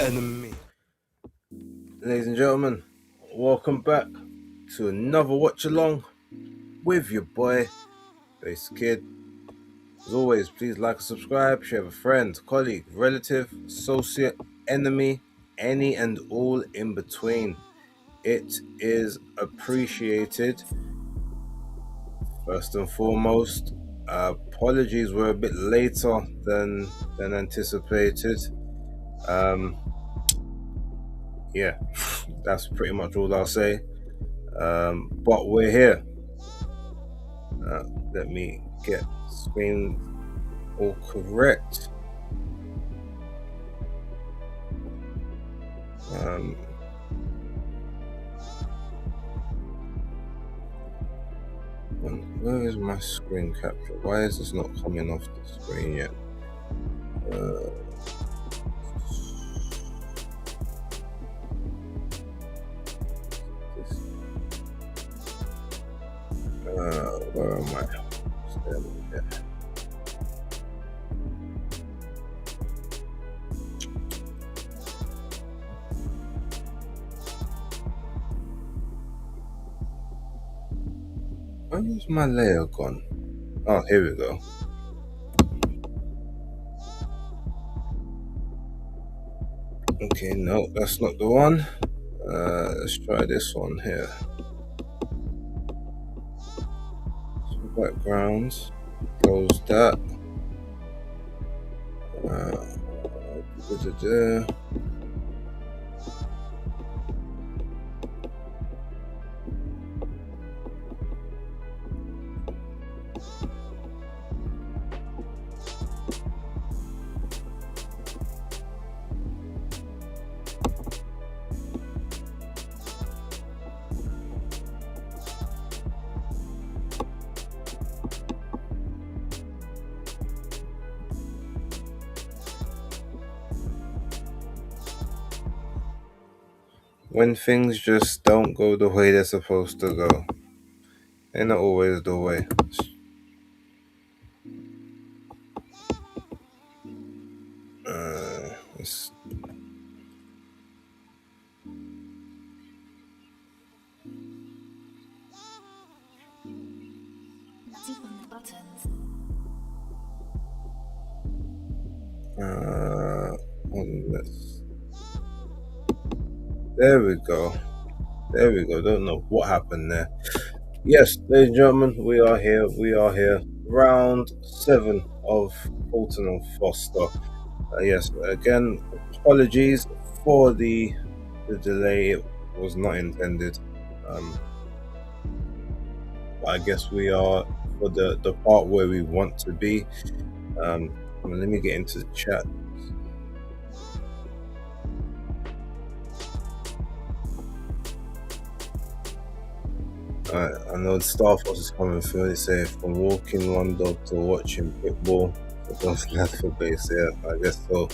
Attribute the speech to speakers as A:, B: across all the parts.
A: enemy. Ladies and gentlemen, welcome back to another Watchalong with your boy, BaseDaKID. As always, please like and subscribe, share with a friend, colleague, relative, associate, enemy, any and all in between. It is appreciated. First and foremost, apologies, we're a bit later than anticipated. Yeah, that's pretty much all I'll say. But we're here. Let me get screen all correct. Where is my screen capture? Why is this not coming off the screen yet? Where am I? Where's my layer gone? Oh, here we go. Okay, no, that's not the one. Let's try this one here. Some backgrounds. Close that. When things just don't go the way they're supposed to go, they're not always the way. There we go. Don't know what happened there. Yes, ladies and gentlemen, we are here. Round 7 of Fulton and Foster. Yes, again, apologies for the delay. It was not intended. I guess we are for the part where we want to be. Let me get into the chat. I know the Star Force is coming through. They say from walking one dog to watching pitbull. That's glad for base. Yeah, I guess so.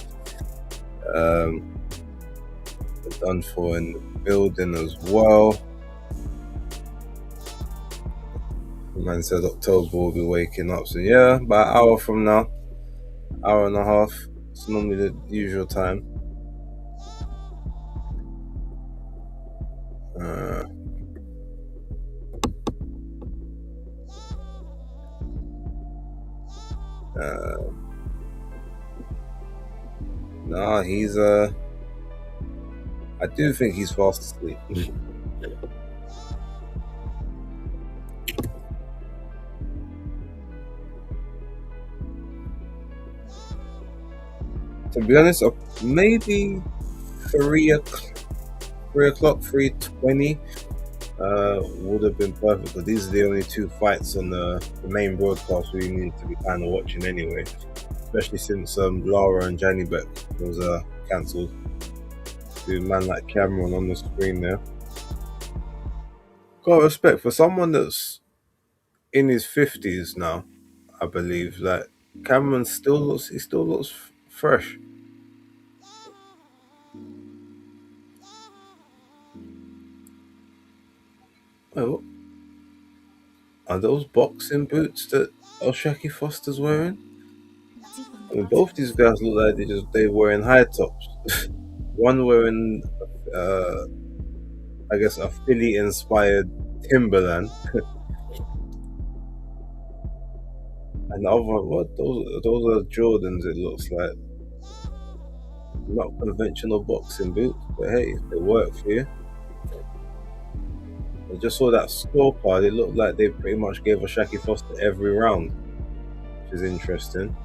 A: Done for in the building as well. The man said October will be waking up. So yeah, about an hour from now, hour and a half. It's normally the usual time. Nah, he's I do think he's fast asleep. To be honest, maybe 3:20 would have been perfect, because these are the only 2 fights on the main broadcast we need to be kind of watching anyway, especially since Lara and Janny Beck was cancelled. To a man like Cameron on the screen there. Got respect for someone that's in his 50s now, I believe. Like Cameron still looks fresh. Oh, are those boxing boots that Oshaki Foster's wearing? I mean, both these guys look like they're wearing high tops. One wearing, I guess, a Philly-inspired Timberland, and the other what those are Jordans. It looks like not conventional boxing boots, but hey, if they work for you. I just saw that scorecard. It looked like they pretty much gave a Shaki Foster every round, which is interesting.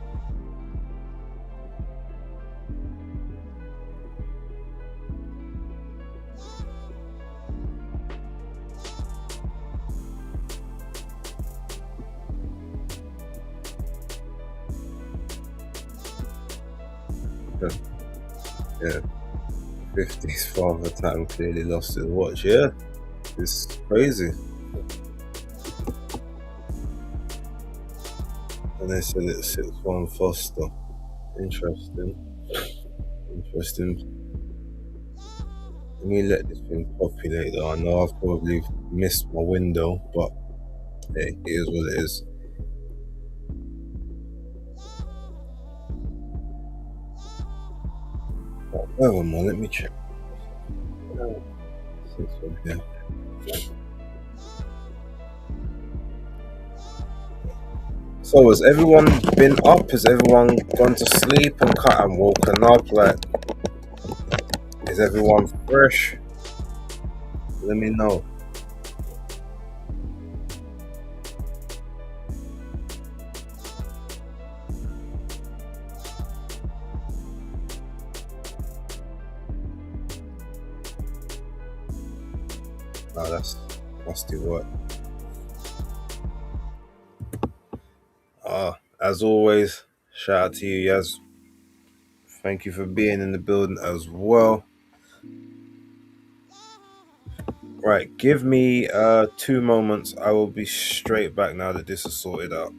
A: Yeah, 50's father time clearly lost his watch. Yeah, it's crazy. And they said it's 6-1 Foster. Interesting. Let me let this thing populate though. I know I've probably missed my window, but hey, it is what it is. Never mind, let me check. 6-1, yeah. So has everyone been up? Has everyone gone to sleep and cut and woken up? Like, is everyone fresh? Let me know. Oh, that's musty work. As always, shout out to you, Yaz. Thank you for being in the building as well. Right, give me 2 moments. I will be straight back now that this is sorted out.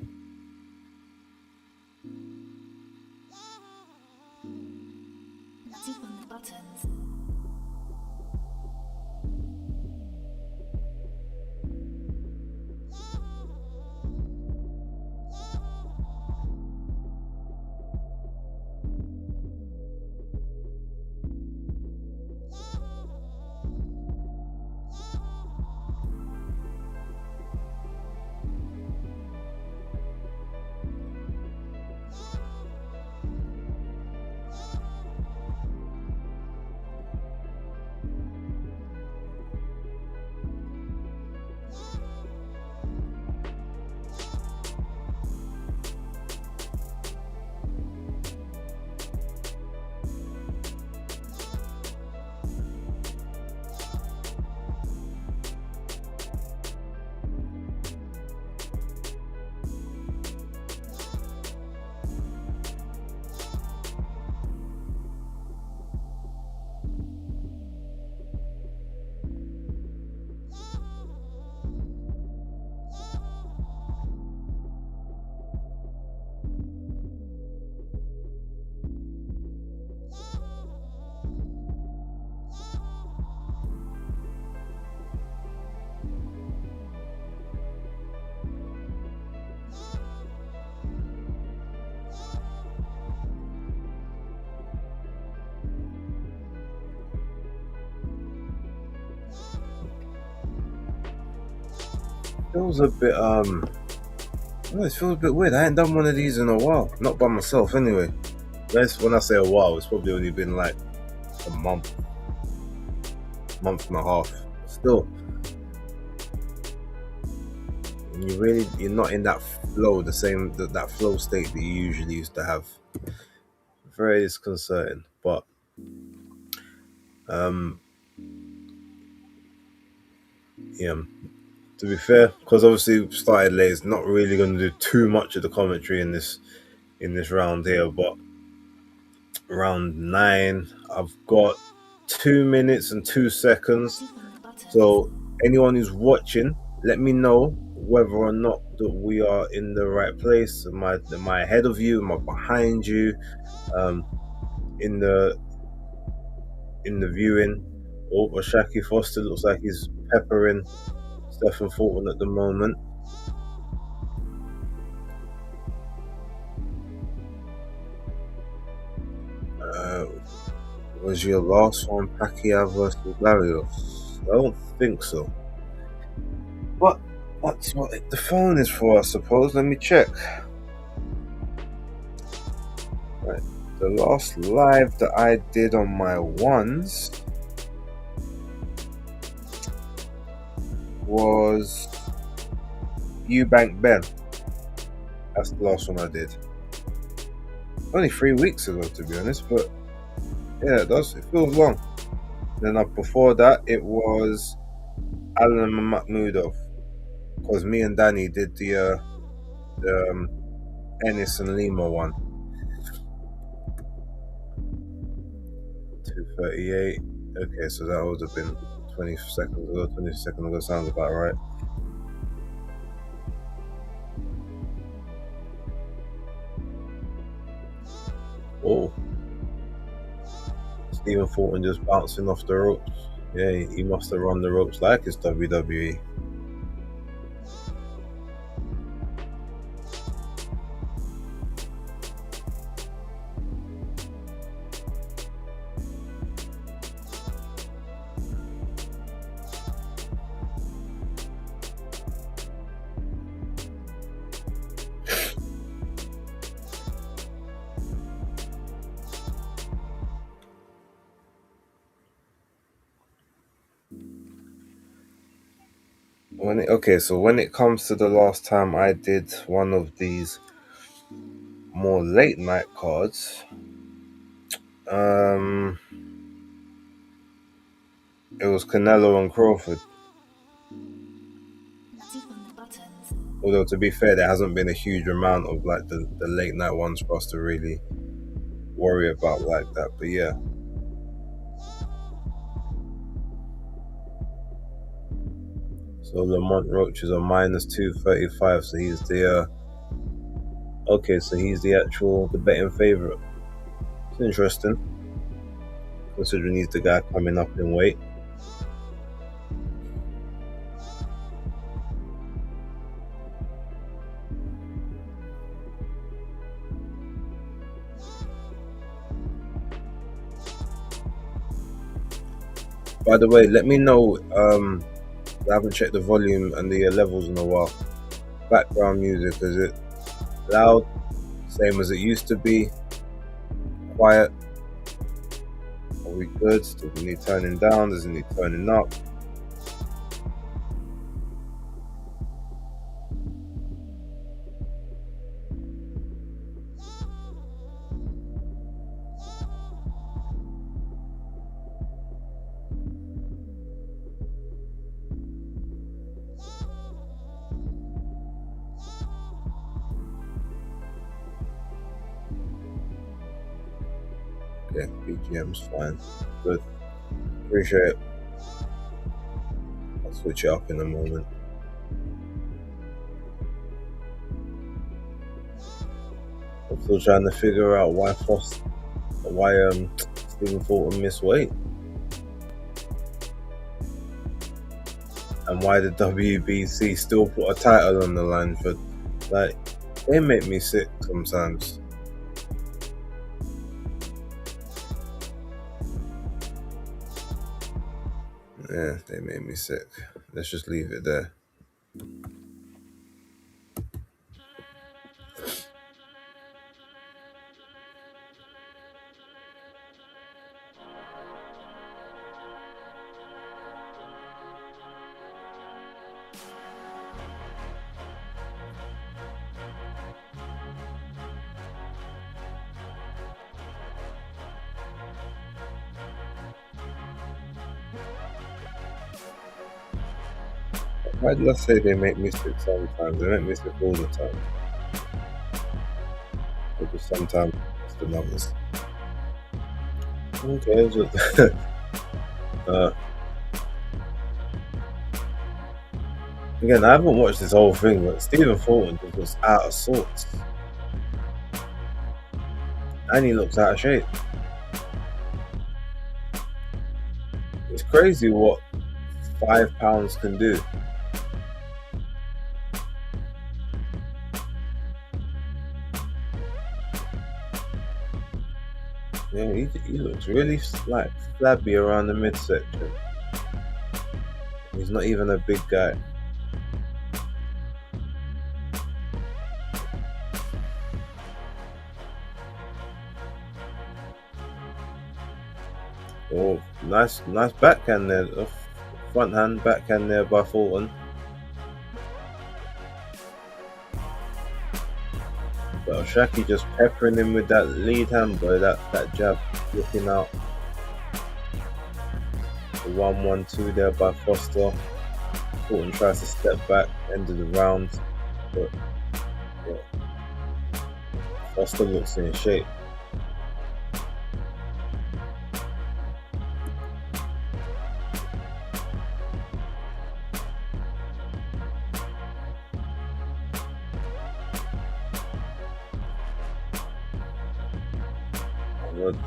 A: Feels a bit it feels a bit weird. I ain't done one of these in a while. Not by myself anyway. That's when I say a while, it's probably only been like a month and a half. Still, you're not in that flow, that flow state that you usually used to have. Very disconcerting, but yeah. To be fair, because obviously we started late, it's not really going to do too much of the commentary in this round here. But round 9, I've got 2 minutes and 2 seconds. So anyone who's watching, let me know whether or not that we are in the right place. Am I ahead of you? Am I behind you? In the viewing. Oh, Shaki Foster looks like he's peppering Stephen Fulton at the moment. Was your last one Pacquiao versus Barrios? I don't think so. But that's what the phone is for, I suppose. Let me check. Right. The last live that I did on my ones was Eubank Ben. That's the last one I did. Only 3 weeks ago, to be honest, but yeah, it does. It feels long. Then before that, it was Alan Mahmoudov, because me and Danny did the Ennis and Lima one. 2:38. Okay, so that would have been 20 seconds ago. 20 seconds ago sounds about right. Oh, Stephen Foron just bouncing off the ropes. Yeah, he must have run the ropes like it's WWE. So when it comes to the last time I did one of these more late night cards, it was Canelo and Crawford. Although to be fair, there hasn't been a huge amount of like the late night ones for us to really worry about like that. But yeah. So Lamont Roach is a -235, so he's the so he's the betting favourite. It's interesting, considering he's the guy coming up in weight. By the way, let me know. I haven't checked the volume and the levels in a while. Background music, is it loud, same as it used to be? Quiet? Are we good? Does it need turning down? Does it need turning up? Okay, BGM's fine. Good. Appreciate it. I'll switch it up in a moment. I'm still trying to figure out why Stephen Fulton missed weight, and why the WBC still put a title on the line for, like, they make me sick sometimes. Yeah, they made me sick. Let's just leave it there. Why did I say they make me sick sometimes? They make me sick all the time. But just sometimes it's the numbers. Okay, again, I haven't watched this whole thing, but Stephen Fulton just was out of sorts. And he looks out of shape. It's crazy what 5 pounds can do. Yeah, he looks really like flabby around the midsection. He's not even a big guy. Oh, nice backhand there. Front hand backhand there by Foron. But Shaki just peppering him with that lead hand, boy. That jab looking out. The 1-1-2 there by Foster. Foron tries to step back, end of the round, but yeah, Foster looks in shape.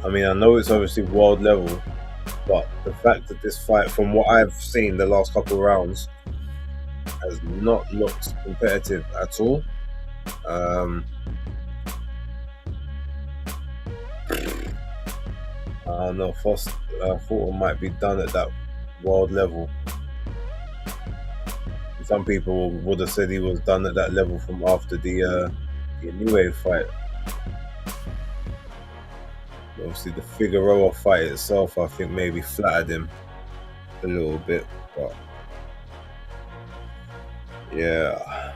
A: I mean, I know it's obviously world level, but the fact that this fight, from what I've seen the last couple of rounds, has not looked competitive at all. I don't know, Foster might be done at that world level. Some people would have said he was done at that level from after the Inoue fight. Obviously, the Figueroa fight itself, I think, maybe flattered him a little bit, but yeah.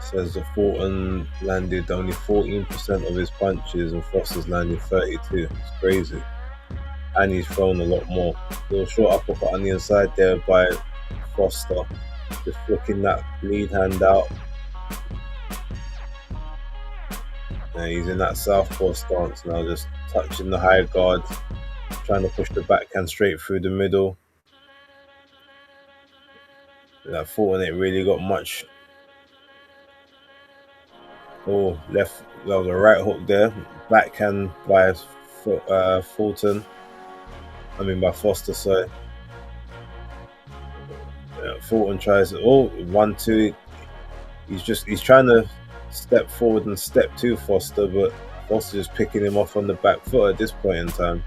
A: Says that Foron landed only 14% of his punches and Foster's landed 32. It's crazy. And he's thrown a lot more. Little short uppercut on the inside there by Foster. Just flicking that lead hand out. And he's in that southpaw stance now, just touching the high guard, trying to push the backhand straight through the middle. That Foron ain't really got much. Oh, left, that was a right hook there. Backhand by Fulton. I mean by Foster, sorry. Fulton tries 1-2. He's trying to step forward and step to Foster, but Foster just picking him off on the back foot at this point in time.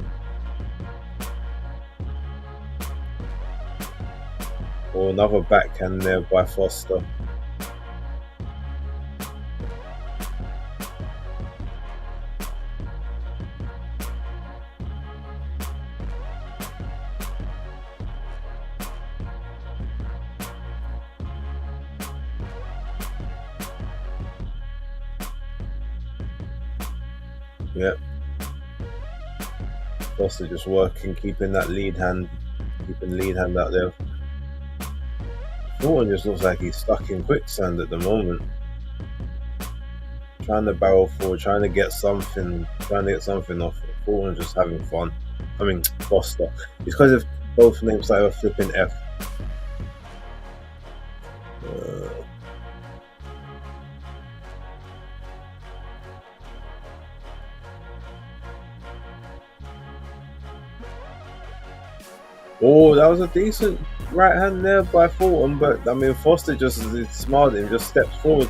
A: Oh, another backhand there by Foster. Yep. Foster just working, keeping lead hand out there. Foron just looks like he's stuck in quicksand at the moment. Trying to barrel forward, trying to get something off. Foron just having fun. I mean, Foster. It's because of both names like a flipping F. Oh, that was a decent right hand there by Foron, but I mean Foster just smiled at him, just steps forward.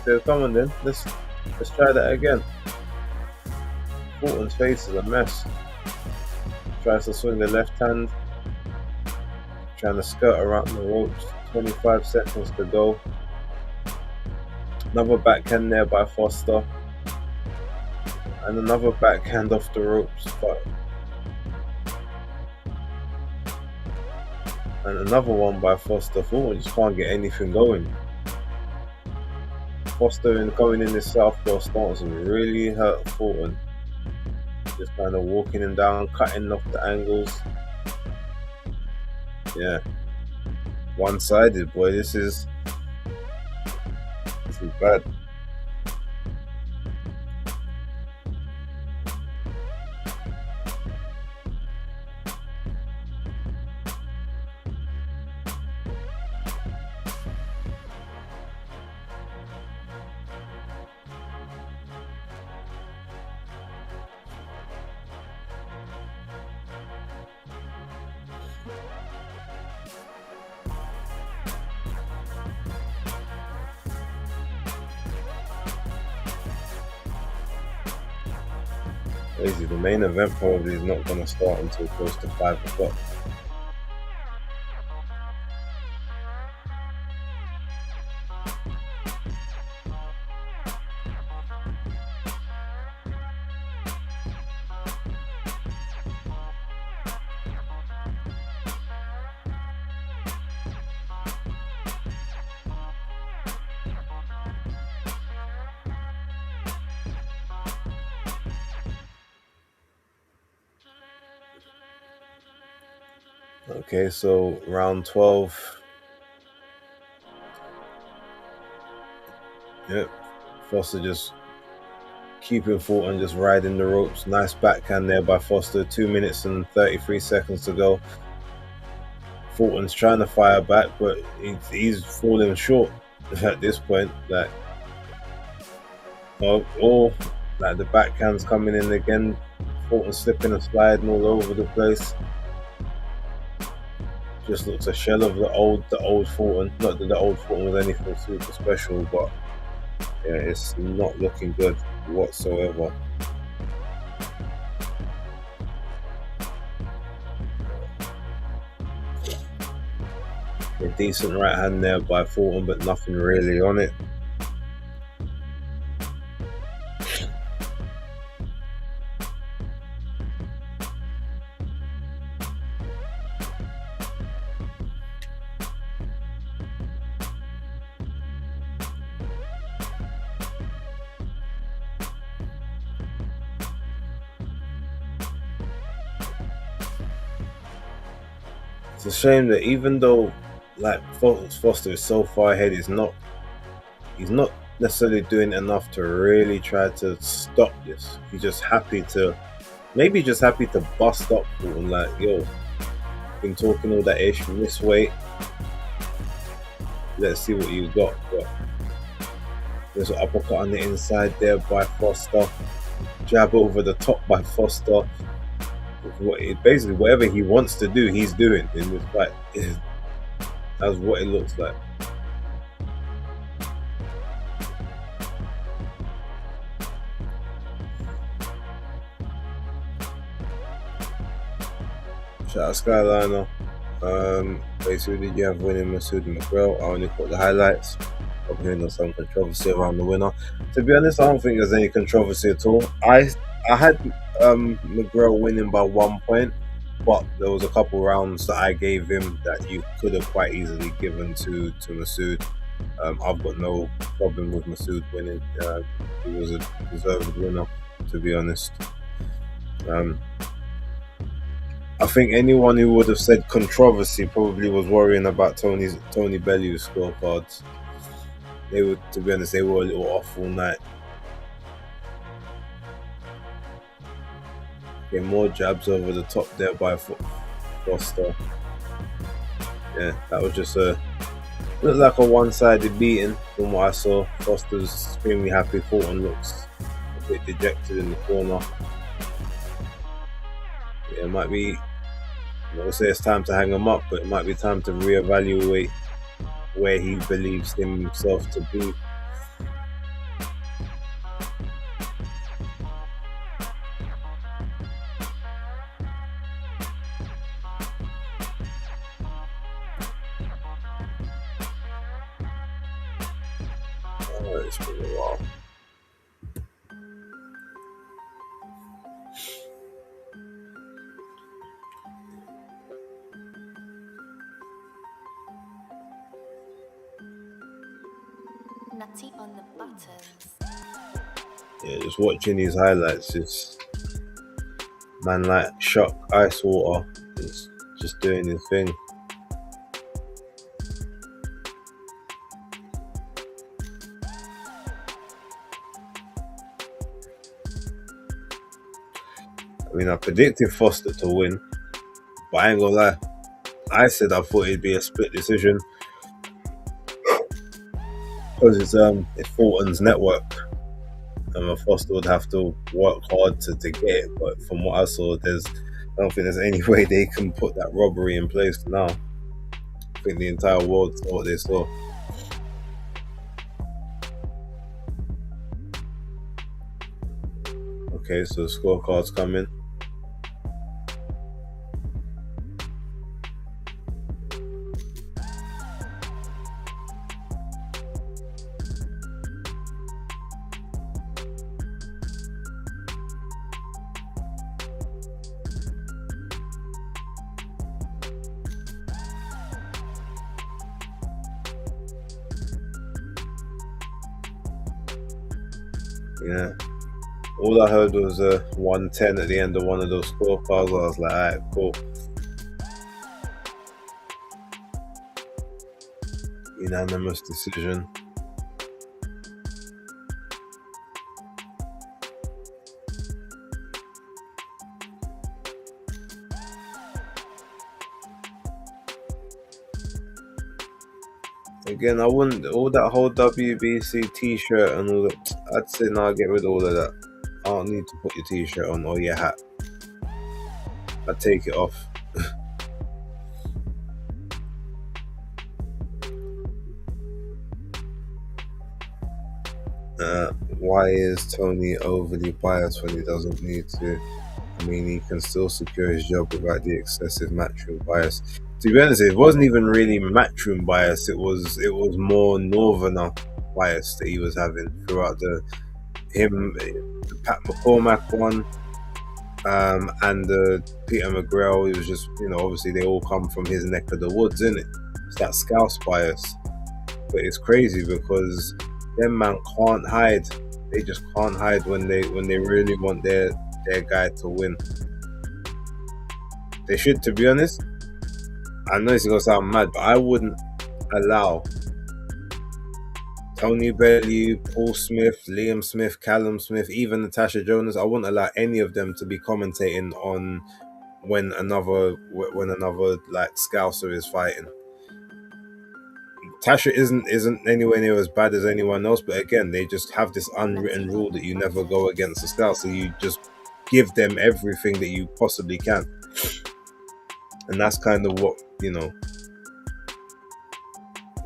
A: Says, "Come on then, let's try that again." Foron's face is a mess. Tries to swing the left hand, trying to skirt around the ropes. 25 seconds to go. Another backhand there by Foster, and another backhand off the ropes, and another one by Foster. Foron just can't get anything going. Foster going in this southpaw stance really hurt Foron. Just kind of walking him down, cutting off the angles. Yeah, one-sided, boy. This is bad. Crazy. The main event probably is not going to start until close to 5 o'clock. Okay, so round 12. Yep, Foster just keeping Foron, just riding the ropes. Nice backhand there by Foster. 2 minutes and 33 seconds to go. Foron's trying to fire back, but he's falling short at this point. Like, like the backhand's coming in again. Foron slipping and sliding all over the place. Just looks a shell of the old Foron. Not that the old Foron was anything super special, but yeah, it's not looking good whatsoever. A decent right hand there by Foron, but nothing really on it. It's a shame that even though like Foster is so far ahead, he's not necessarily doing enough to really try to stop this. He's just happy to bust up Foron. Like, yo, been talking all that ish, miss weight. Let's see what you've got. But there's an uppercut on the inside there by Foster. Jab over the top by Foster. Basically, whatever he wants to do, he's doing in this fight. That's what it looks like. Shout out Skyliner. Basically, did you have winning Masood McGrail? I only caught the highlights. I'm hearing there's some controversy around the winner. To be honest, I don't think there's any controversy at all. I had McGrail winning by 1 point, but there was a couple rounds that I gave him that you could have quite easily given to Masood. I've got no problem with Masood winning. He was a deserved winner, to be honest. I think anyone who would have said controversy probably was worrying about Tony Bellew's scorecards. To be honest, they were a little off all night. Getting more jabs over the top there by Foster. Yeah, that was just looked like a one-sided beating from what I saw. Foster's extremely happy. Foron looks a bit dejected in the corner. Yeah, it might be, I'm not gonna say it's time to hang him up, but it might be time to reevaluate where he believes himself to be. It's been a while.
B: Nutty on the buttons.
A: Yeah, just watching these highlights, it's man like Shock Ice Water is just doing his thing. I mean, I predicted Foster to win, but I ain't gonna lie. I said I thought it'd be a split decision because it's Foron's network, and Foster would have to work hard to get it. But from what I saw, I don't think there's any way they can put that robbery in place now. I think the entire world saw what they saw. Okay, so the scorecards come in. Yeah. All I heard was 110 at the end of one of those scorecards. I was like, alright, cool. Unanimous decision. Again, I wouldn't, all that whole WBC t-shirt and all that, I'd say nah, get rid of all of that. I don't need to put your t-shirt on or your hat. I'd take it off. Why is Tony overly biased when he doesn't need to? I mean, he can still secure his job without the excessive matchroom bias. To be honest, it wasn't even really matchroom bias. It was more northerner bias that he was having throughout the Pat McCormack one, and the Peter McGrail. It was just, obviously they all come from his neck of the woods, innit? It's that Scouse bias. But it's crazy because them man can't hide. They just can't hide when they really want their guy to win. They should, to be honest. I know it's gonna sound mad, but I wouldn't allow Tony Bellew, Paul Smith, Liam Smith, Callum Smith, even Natasha Jonas. I wouldn't allow any of them to be commentating on when another like Scouser is fighting. Tasha isn't anywhere near as bad as anyone else, but again, they just have this unwritten rule that you never go against the Scout, so you just give them everything that you possibly can, and that's kind of what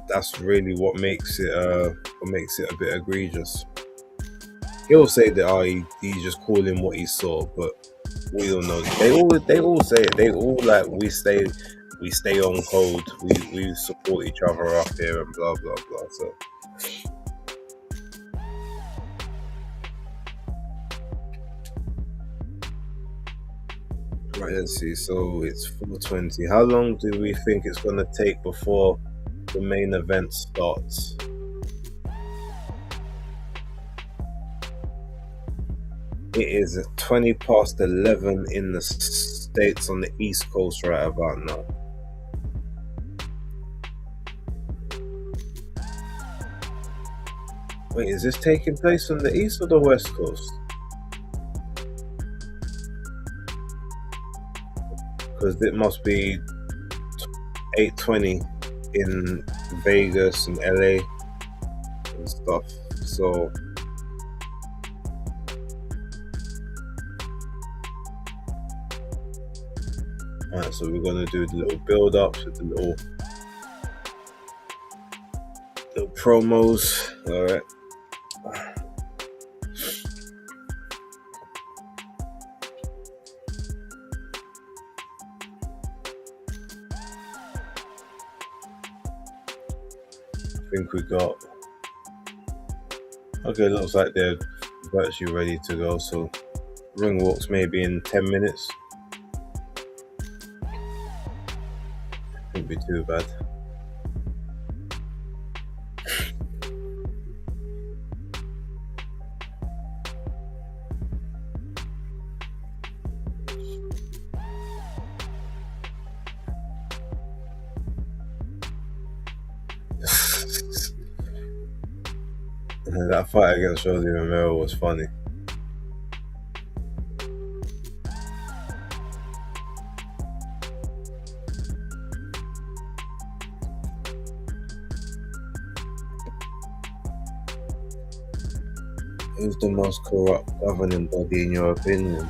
A: that's really what makes it a bit egregious. He'll say that he's just calling what he saw, but we don't know. They all say it. They all like we stay on code. We support each other up here and blah blah blah. So right, let's see. So it's 4:20. How long do we think it's gonna take before the main event starts? It is 11:20 in the States on the East Coast right about now. Wait, is this taking place on the East or the West Coast? Because it must be 8:20 in Vegas and LA and stuff. So alright, so we're gonna do the little build-ups with the little promos. Alright. I think we got, okay, looks like they're virtually ready to go, so ring walks maybe in 10 minutes. Shouldn't be too bad. That fight against Jose Romero was funny. Who's the most corrupt governing body in your opinion?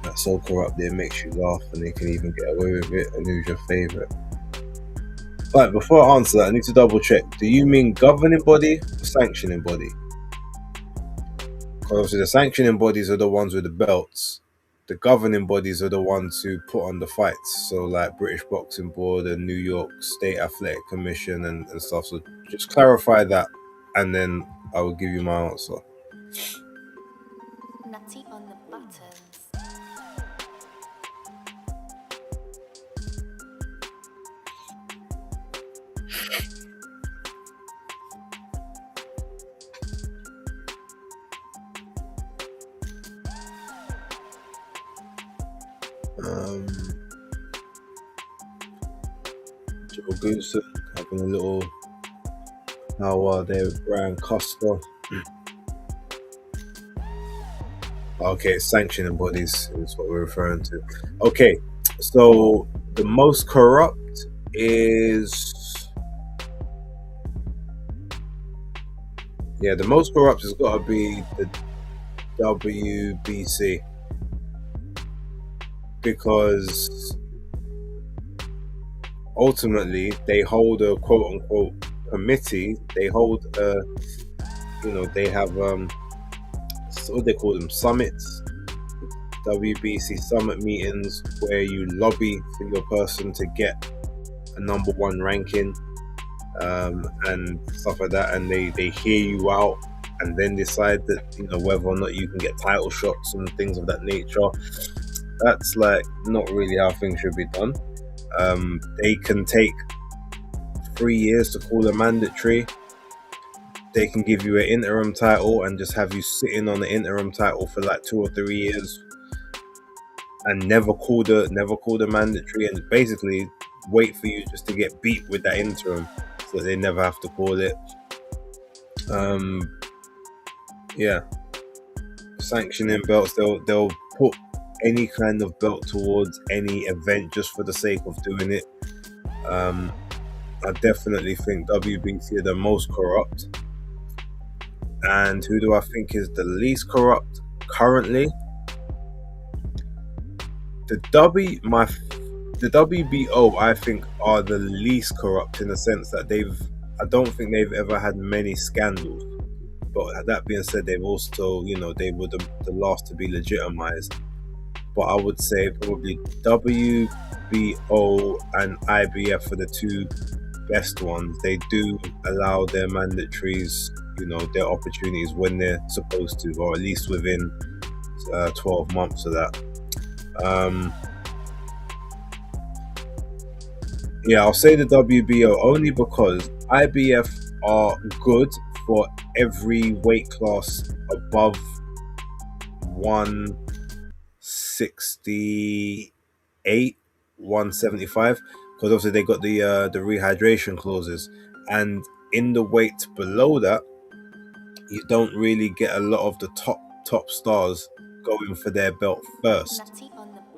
A: That's so corrupt that it makes you laugh and they can even get away with it, and who's your favourite? Right, before I answer that, I need to double check. Do you mean governing body or sanctioning body? Obviously, the sanctioning bodies are the ones with the belts. The governing bodies are the ones who put on the fights. So, like British Boxing Board and New York State Athletic Commission and stuff. So, just clarify that, and then I will give you my answer.
B: Nutty on the buttons.
A: Joe Goosen having a little how there with Brian Costa. Okay, sanctioning bodies is what we're referring to. Okay, so the most corrupt is the most corrupt has got to be the WBC, because ultimately they hold a quote unquote committee. They hold they have what they call them, summits, WBC summit meetings, where you lobby for your person to get a number one ranking and stuff like that, and they hear you out and then decide that whether or not you can get title shots and things of that nature. That's like not really how things should be done. They can take 3 years to call a mandatory. They can give you an interim title and just have you sitting on the interim title for like 2 or 3 years and never call the mandatory, and basically wait for you just to get beat with that interim so that they never have to call it. Sanctioning belts, they'll put any kind of belt towards any event just for the sake of doing it. I definitely think WBC are the most corrupt. And who do I think is the least corrupt currently? The WBO, I think, are the least corrupt in the sense that I don't think they've ever had many scandals. But that being said, they've also, they were the last to be legitimized. But I would say probably WBO and IBF are the two best ones. They do allow their mandatories, their opportunities when they're supposed to, or at least within 12 months of that. I'll say the WBO only because IBF are good for every weight class above 168, 175, because obviously they got the rehydration clauses, and in the weight below that you don't really get a lot of the top stars going for their belt first.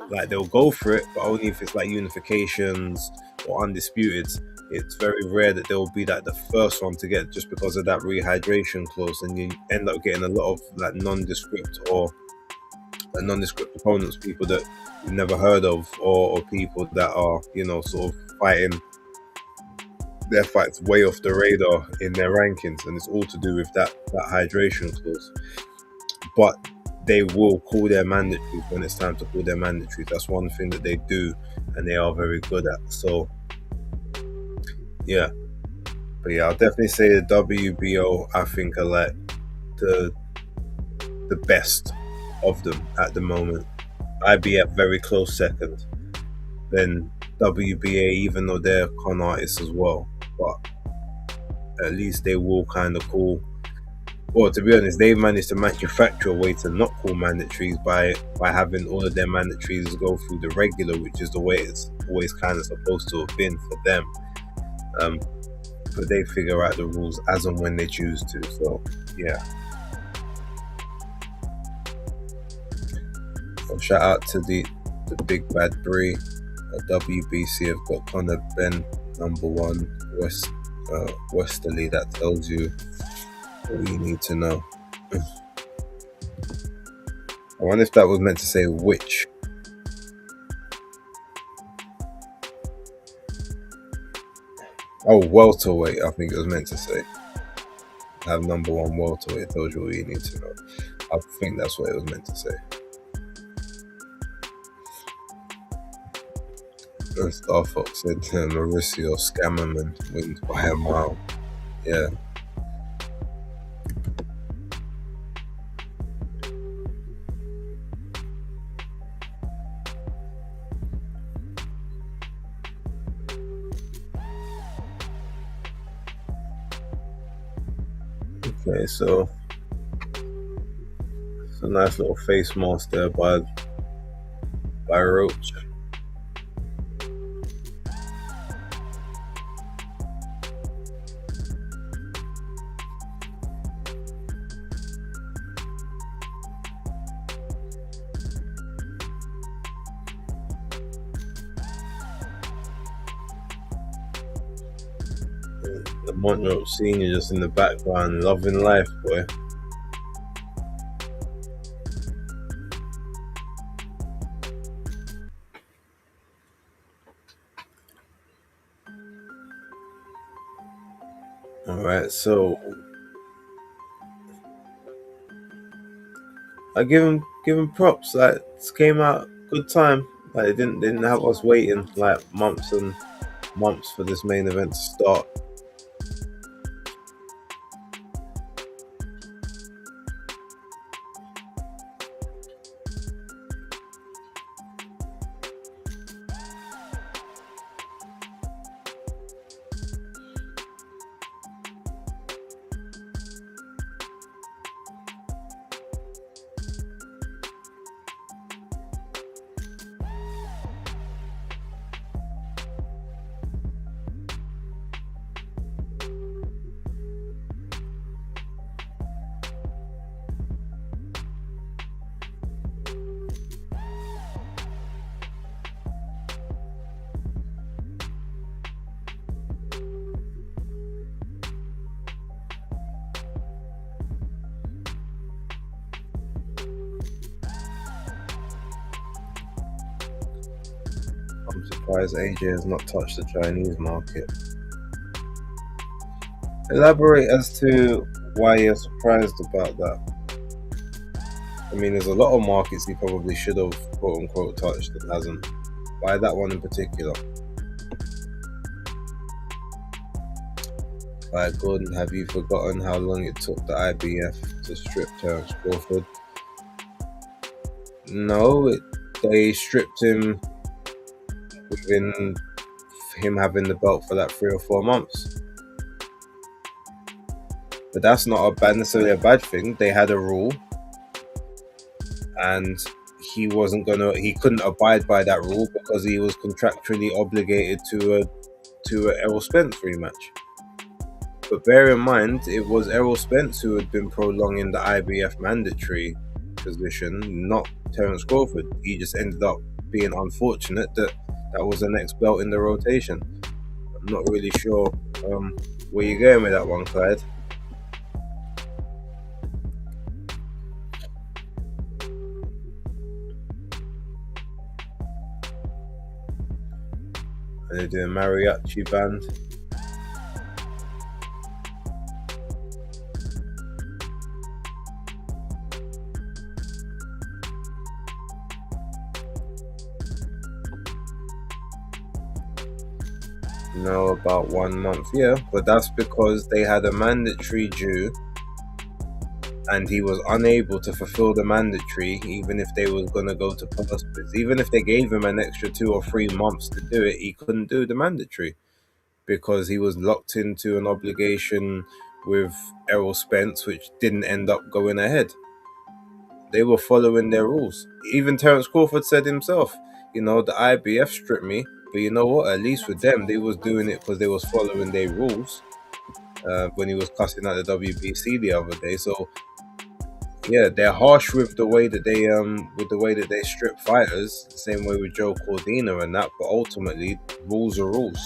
A: Like they'll go for it, but only if it's like unifications or undisputed. It's very rare that they'll be like the first one to get, just because of that rehydration clause, and you end up getting a lot of like nondescript opponents, people that you've never heard of, or people that are sort of fighting their fights way off the radar in their rankings, and it's all to do with that hydration clause. But they will call their mandatories when it's time to call their mandatories. That's one thing that they do, and they are very good at. So I'll definitely say the WBO, I think, are like the best of them at the moment. IBF very close second, then WBA, even though they're con artists as well, but at least they will kind of call. Well, to be honest, they've managed to manufacture a way to not call mandatories by having all of their mandatories go through the regular, which is the way it's always kind of supposed to have been for them. But they figure out the rules as and when they choose to. So shout out to the big bad Bree. WBC have got Conor Ben number one, Westerly. That tells you what you need to know. I wonder if that was meant to say which. Oh, welterweight, I think it was meant to say. Have number one welterweight, tells you all you need to know. I think that's what it was meant to say. And Star Fox said Mauricio Scammerman wins by a mile. Yeah. Okay, so it's a nice little face mask there by Roach. Lamont Roach Senior just in the background, loving life, boy. Alright, so I give him props. Like, this came out good time. Like, they didn't have us waiting like months and months for this main event to start. I'm surprised AJ has not touched the Chinese market. Elaborate as to why you're surprised about that. I mean, there's a lot of markets he probably should have, quote unquote, touched and hasn't. Why that one in particular? Like, Gordon, have you forgotten how long it took the IBF to strip Terence Crawford? No, they stripped him within him having the belt for like 3 or 4 months. But that's not necessarily a bad thing. They had a rule, and he couldn't abide by that rule because he was contractually obligated to a Errol Spence rematch. But bear in mind, it was Errol Spence who had been prolonging the IBF mandatory position, not Terence Crawford. He just ended up being unfortunate that was the next belt in the rotation. I'm not really sure where you're going with that one, Clyde. And they're doing mariachi band. No, about 1 month, yeah, but that's because they had a mandatory due and he was unable to fulfill the mandatory, even if they was going to go to purpose. Even if they gave him an extra 2 or 3 months to do it, he couldn't do the mandatory because he was locked into an obligation with Errol Spence, which didn't end up going ahead. They were following their rules. Even Terence Crawford said himself, the IBF stripped me, but you know what? At least with them, they was doing it because they was following their rules. When he was cussing at the WBC the other day, so yeah, they're harsh with the way that they strip fighters. The same way with Joe Cordina and that, but ultimately, rules are rules,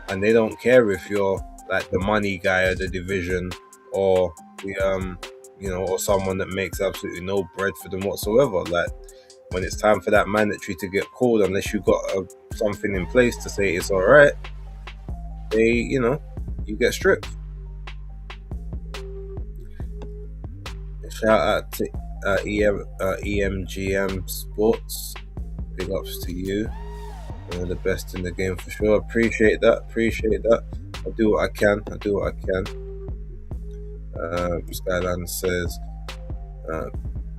A: and they don't care if you're like the money guy of the division or the or someone that makes absolutely no bread for them whatsoever. Like, when it's time for that mandatory to get called, unless you've got something in place to say it's all right, you get stripped. Shout out to EMGM Sports. Big ups to you. One of the best in the game for sure. Appreciate that. I do what I can. Skyline says,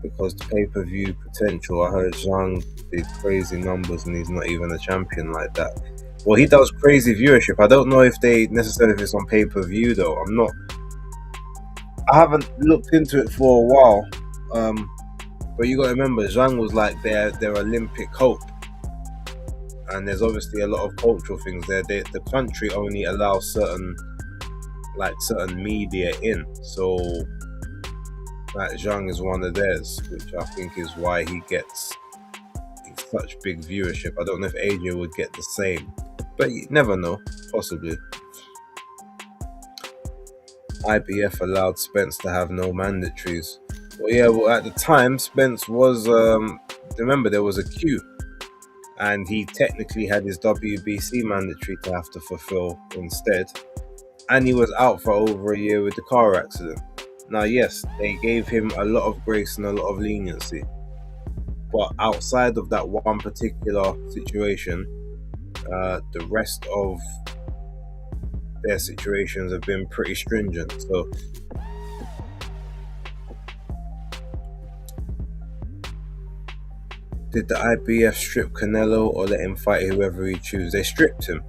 A: because the pay-per-view potential, I heard Zhang did crazy numbers and he's not even a champion like that. Well, he does crazy viewership. I don't know if they necessarily if it's on pay-per-view though. I haven't looked into it for a while. But you got to remember, Zhang was like their Olympic hope. And there's obviously a lot of cultural things there. The country only allows certain media in. So like Zhang is one of theirs, which I think is why he gets such big viewership. I don't know if AJ would get the same, but you never know, possibly. IBF allowed Spence to have no mandatories. Well, at the time, Spence was, remember there was a queue, and he technically had his WBC mandatory to have to fulfill instead, and he was out for over a year with the car accident. Now, yes, they gave him a lot of grace and a lot of leniency, but outside of that one particular situation, the rest of their situations have been pretty stringent. So did the IBF strip Canelo or let him fight whoever he chooses? They stripped him.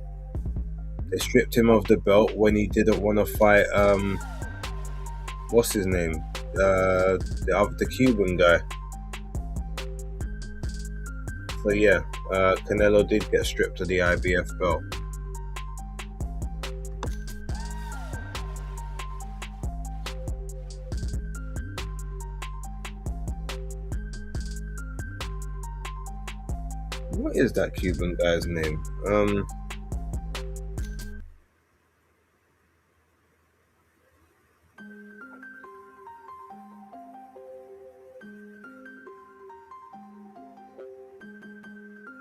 A: They stripped him of the belt when he didn't want to fight what's his name? The Cuban guy. So yeah, Canelo did get stripped of the IBF belt. What is that Cuban guy's name?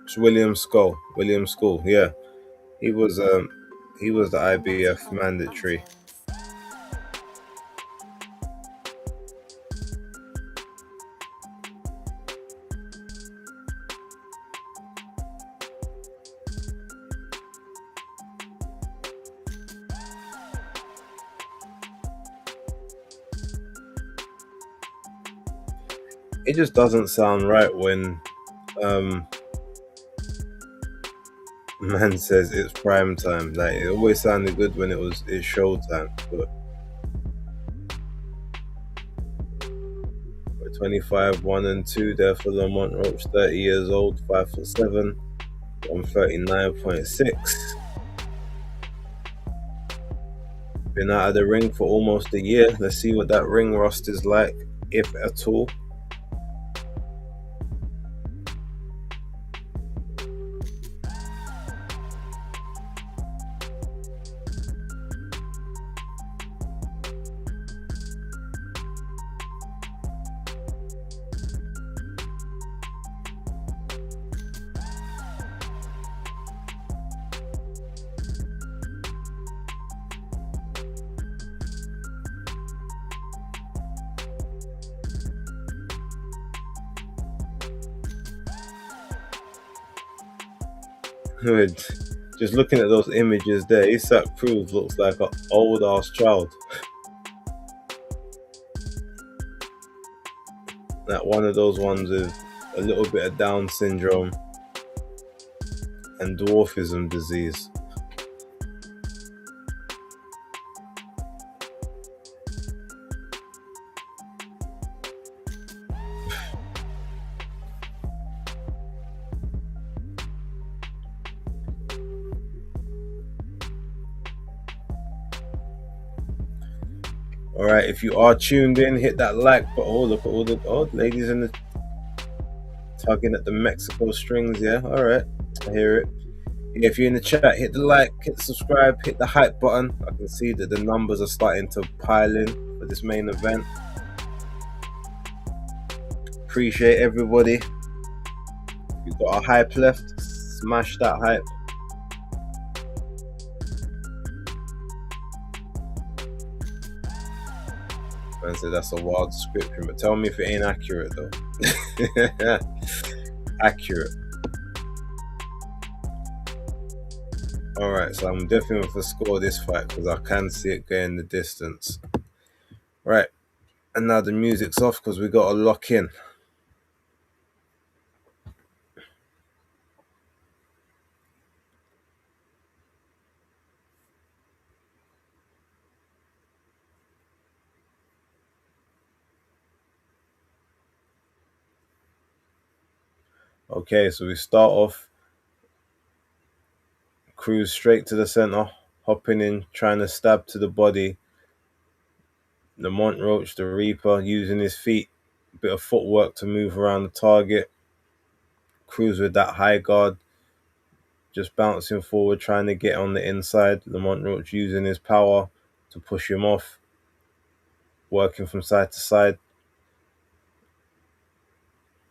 A: It's William Skull. Yeah, he was the IBF mandatory. It just doesn't sound right when man says it's prime time. Like, it always sounded good when it's showtime, but 25, 1 and 2 there for Lamont. Roach, 30 years old, 5'7", 139.6. Been out of the ring for almost a year. Let's see what that ring rust is like, if at all. Just looking at those images there, Cruz looks like an old ass child. Like one of those ones with a little bit of Down syndrome and dwarfism disease. Alright, if you are tuned in, hit that like button. Oh, look at all the ladies in the tugging at the Mexico strings, yeah. Alright, I hear it. If you're in the chat, hit the like, hit the subscribe, hit the hype button. I can see that the numbers are starting to pile in for this main event. Appreciate everybody. If you've got a hype left, smash that hype. Man said that's a wild description, but tell me if it ain't accurate though. Accurate. Alright, so I'm definitely going to score this fight because I can see it going the distance. Right, and now the music's off because we got to lock in. Okay, so we start off. Cruz straight to the center, hopping in, trying to stab to the body. Lamont Roach, the Reaper, using his feet, a bit of footwork to move around the target. Cruz with that high guard, just bouncing forward, trying to get on the inside. Lamont Roach using his power to push him off, working from side to side.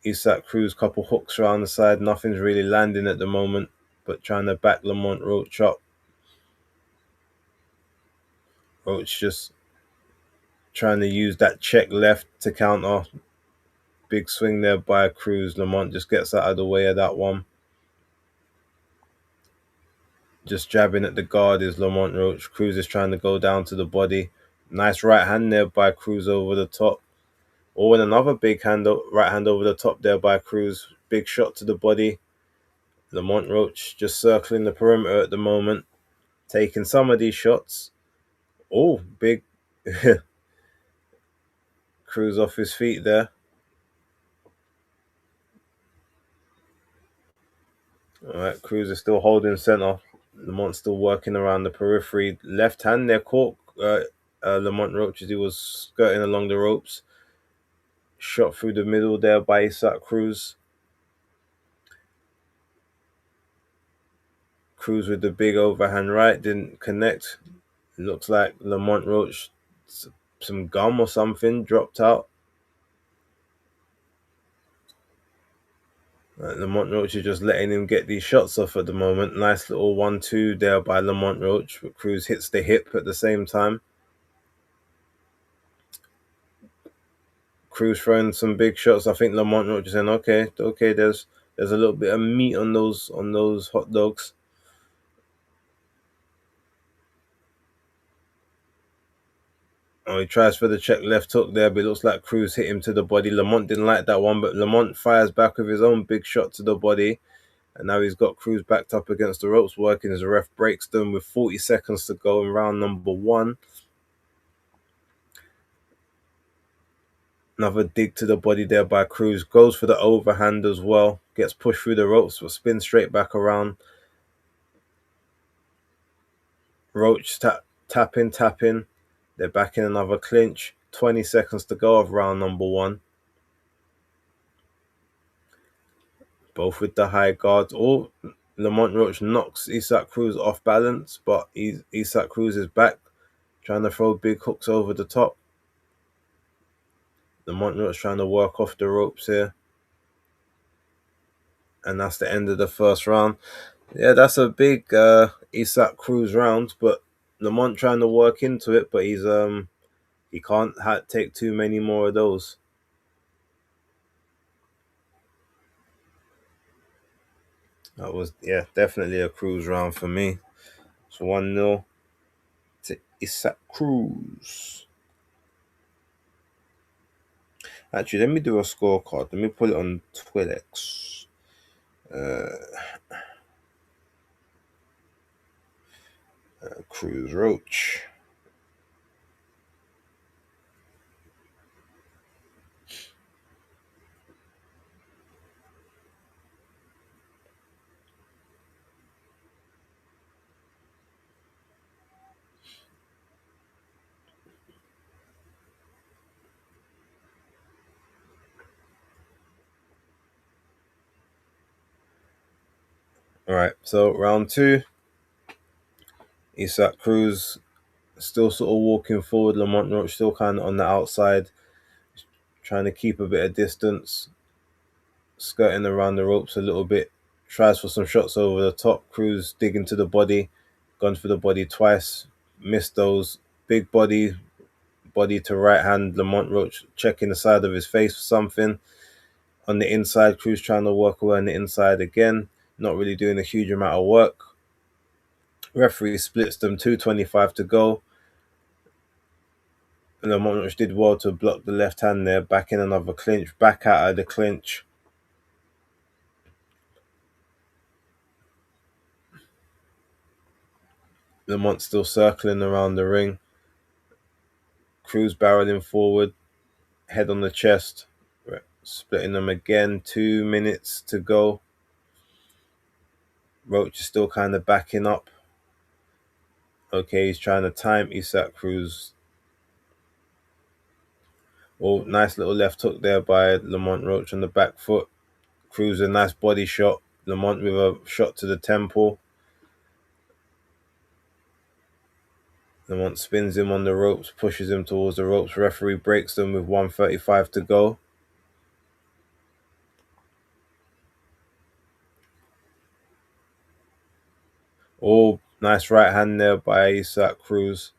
A: Isak Cruz, couple hooks around the side. Nothing's really landing at the moment, but trying to back Lamont Roach up. Roach just trying to use that check left to counter. Big swing there by Cruz. Lamont just gets out of the way of that one. Just jabbing at the guard is Lamont Roach. Cruz is trying to go down to the body. Nice right hand there by Cruz over the top. Oh, and another big right hand over the top there by Cruz. Big shot to the body. Lamont Roach just circling the perimeter at the moment, taking some of these shots. Oh, big Cruz off his feet there. All right, Cruz is still holding center. Lamont still working around the periphery. Left hand there caught Lamont Roach as he was skirting along the ropes. Shot through the middle there by Isak Cruz. Cruz with the big overhand right, didn't connect. Looks like Lamont Roach, some gum or something, dropped out. Lamont Roach is just letting him get these shots off at the moment. Nice little 1-2 there by Lamont Roach, but Cruz hits the hip at the same time. Cruz throwing some big shots. I think Lamont Roach is saying, okay, there's a little bit of meat on those hot dogs. Oh, he tries for the check left hook there, but it looks like Cruz hit him to the body. Lamont didn't like that one, but Lamont fires back with his own big shot to the body. And now he's got Cruz backed up against the ropes working as the ref breaks them with 40 seconds to go in round number 1. Another dig to the body there by Cruz. Goes for the overhand as well. Gets pushed through the ropes, but spins straight back around. Roach tapping. They're back in another clinch. 20 seconds to go of round number 1. Both with the high guards. Oh, Lamont Roach knocks Isak Cruz off balance, but Isak Cruz is back, trying to throw big hooks over the top. Lamont Roach trying to work off the ropes here. And that's the end of the first round. Yeah, that's a big Isak Cruz round, but Lamont trying to work into it, but he can't take too many more of those. That was, yeah, definitely a Cruz round for me. It's 1-0 to Isak Cruz. Actually, let me do a scorecard. Let me put it on Twillex. Cruz Roach. All right, so round 2. Isak Cruz still sort of walking forward. Lamont Roach still kind of on the outside, trying to keep a bit of distance, skirting around the ropes a little bit. Tries for some shots over the top. Cruz digging to the body, gone for the body twice, missed those. Big body, body to right hand. Lamont Roach checking the side of his face for something. On the inside, Cruz trying to work away on the inside again. Not really doing a huge amount of work. Referee splits them, 2:25 to go. Lamont Roach did well to block the left hand there. Back in another clinch. Back out of the clinch. Lamont still circling around the ring. Cruz barreling forward. Head on the chest. Splitting them again. 2 minutes to go. Roach is still kind of backing up. Okay, he's trying to time Isaac Cruz. Oh, nice little left hook there by Lamont Roach on the back foot. Cruz a nice body shot. Lamont with a shot to the temple. Lamont spins him on the ropes, pushes him towards the ropes. Referee breaks them with 1:35 to go. Oh, nice right hand there by Isaac Cruz.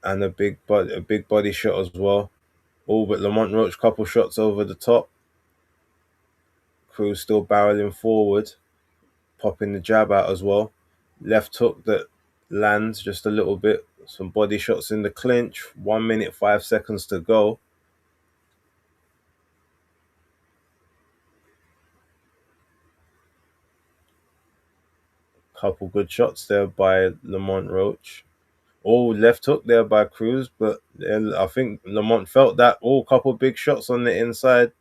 A: And a big body shot as well. Oh, but Lamont Roach couple shots over the top. Cruz still barreling forward, popping the jab out as well. Left hook that lands just a little bit. Some body shots in the clinch. 1 minute 5 seconds to go. Couple good shots there by Lamont Roach. Oh, left hook there by Cruz, but I think Lamont felt that. Oh, couple big shots on the inside.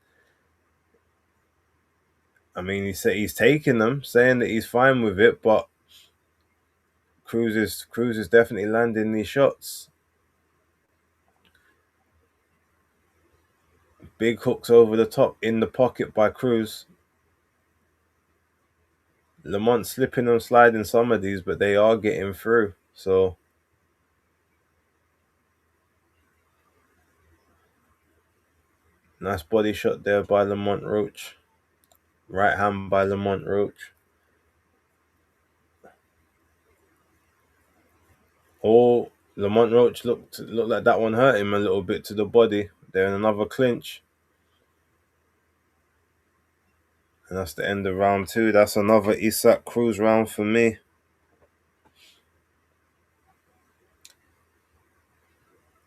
A: I mean, he said he's taking them, saying that he's fine with it, but Cruz is definitely landing these shots. Big hooks over the top in the pocket by Cruz. Lamont slipping and sliding some of these, but they are getting through. So nice body shot there by Lamont Roach. Right hand by Lamont Roach. Oh, Lamont Roach looked like that one hurt him a little bit to the body. They're in another clinch. And that's the end of round 2. That's another Isaac Cruz round for me.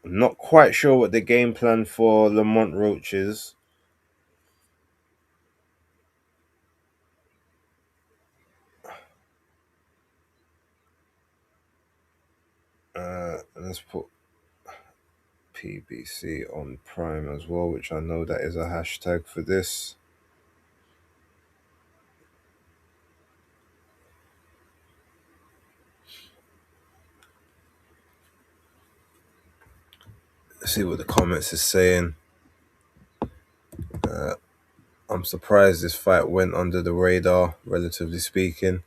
A: I'm not quite sure what the game plan for Lamont Roach is. Let's put PBC on Prime as well, which I know that is a hashtag for this. Let's see what the comments is saying. I'm surprised this fight went under the radar, relatively speaking.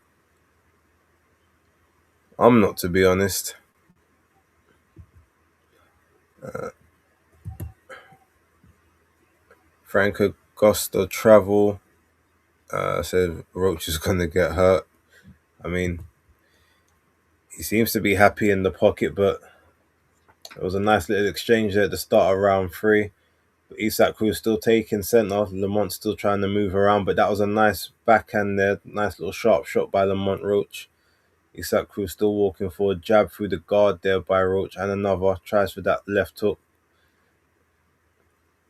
A: I'm not, to be honest. Frank Augusto Travel said Roach is going to get hurt. I mean, he seems to be happy in the pocket, but it was a nice little exchange there at the start of round 3. But Isaac Cruz still taking centre. Lamont still trying to move around, but that was a nice backhand there. Nice little sharp shot by Lamont Roach. Isaac Cruz still walking forward. Jab through the guard there by Roach, and another. Tries for that left hook.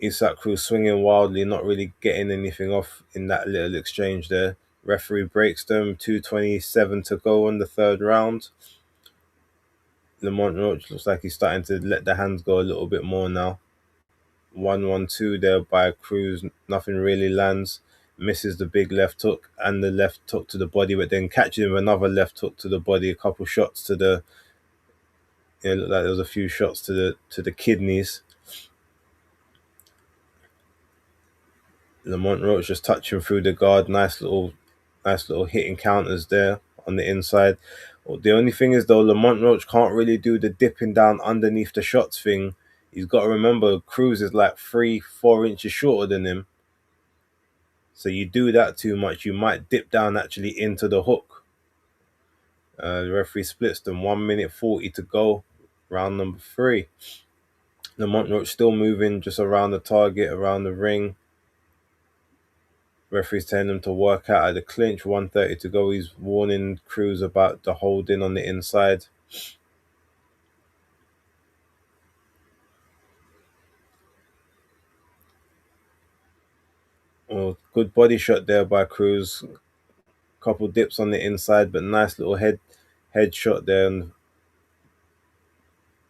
A: Isaac Cruz swinging wildly, not really getting anything off in that little exchange there. Referee breaks them. 2:27 to go in the 3rd round. Lamont Roach looks like he's starting to let the hands go a little bit more now. 1-1-2 there by Cruz. Nothing really lands. Misses the big left hook and the left hook to the body, but then catches him another left hook to the body. A couple shots to the. It looked like there was a few shots to the kidneys. Lamont Roach just touching through the guard. Nice little hitting counters there on the inside. The only thing is though, Lamont Roach can't really do the dipping down underneath the shots thing. He's got to remember Cruz is like 3-4 inches shorter than him. So you do that too much, you might dip down actually into the hook. The referee splits them. 1 minute 40 to go. round number 3. Lamont Roach still moving just around the target, around the ring. Referee's telling him to work out at the clinch. 1:30 to go. He's warning Cruz about the holding on the inside. Oh, good body shot there by Cruz. Couple dips on the inside, but nice little head shot there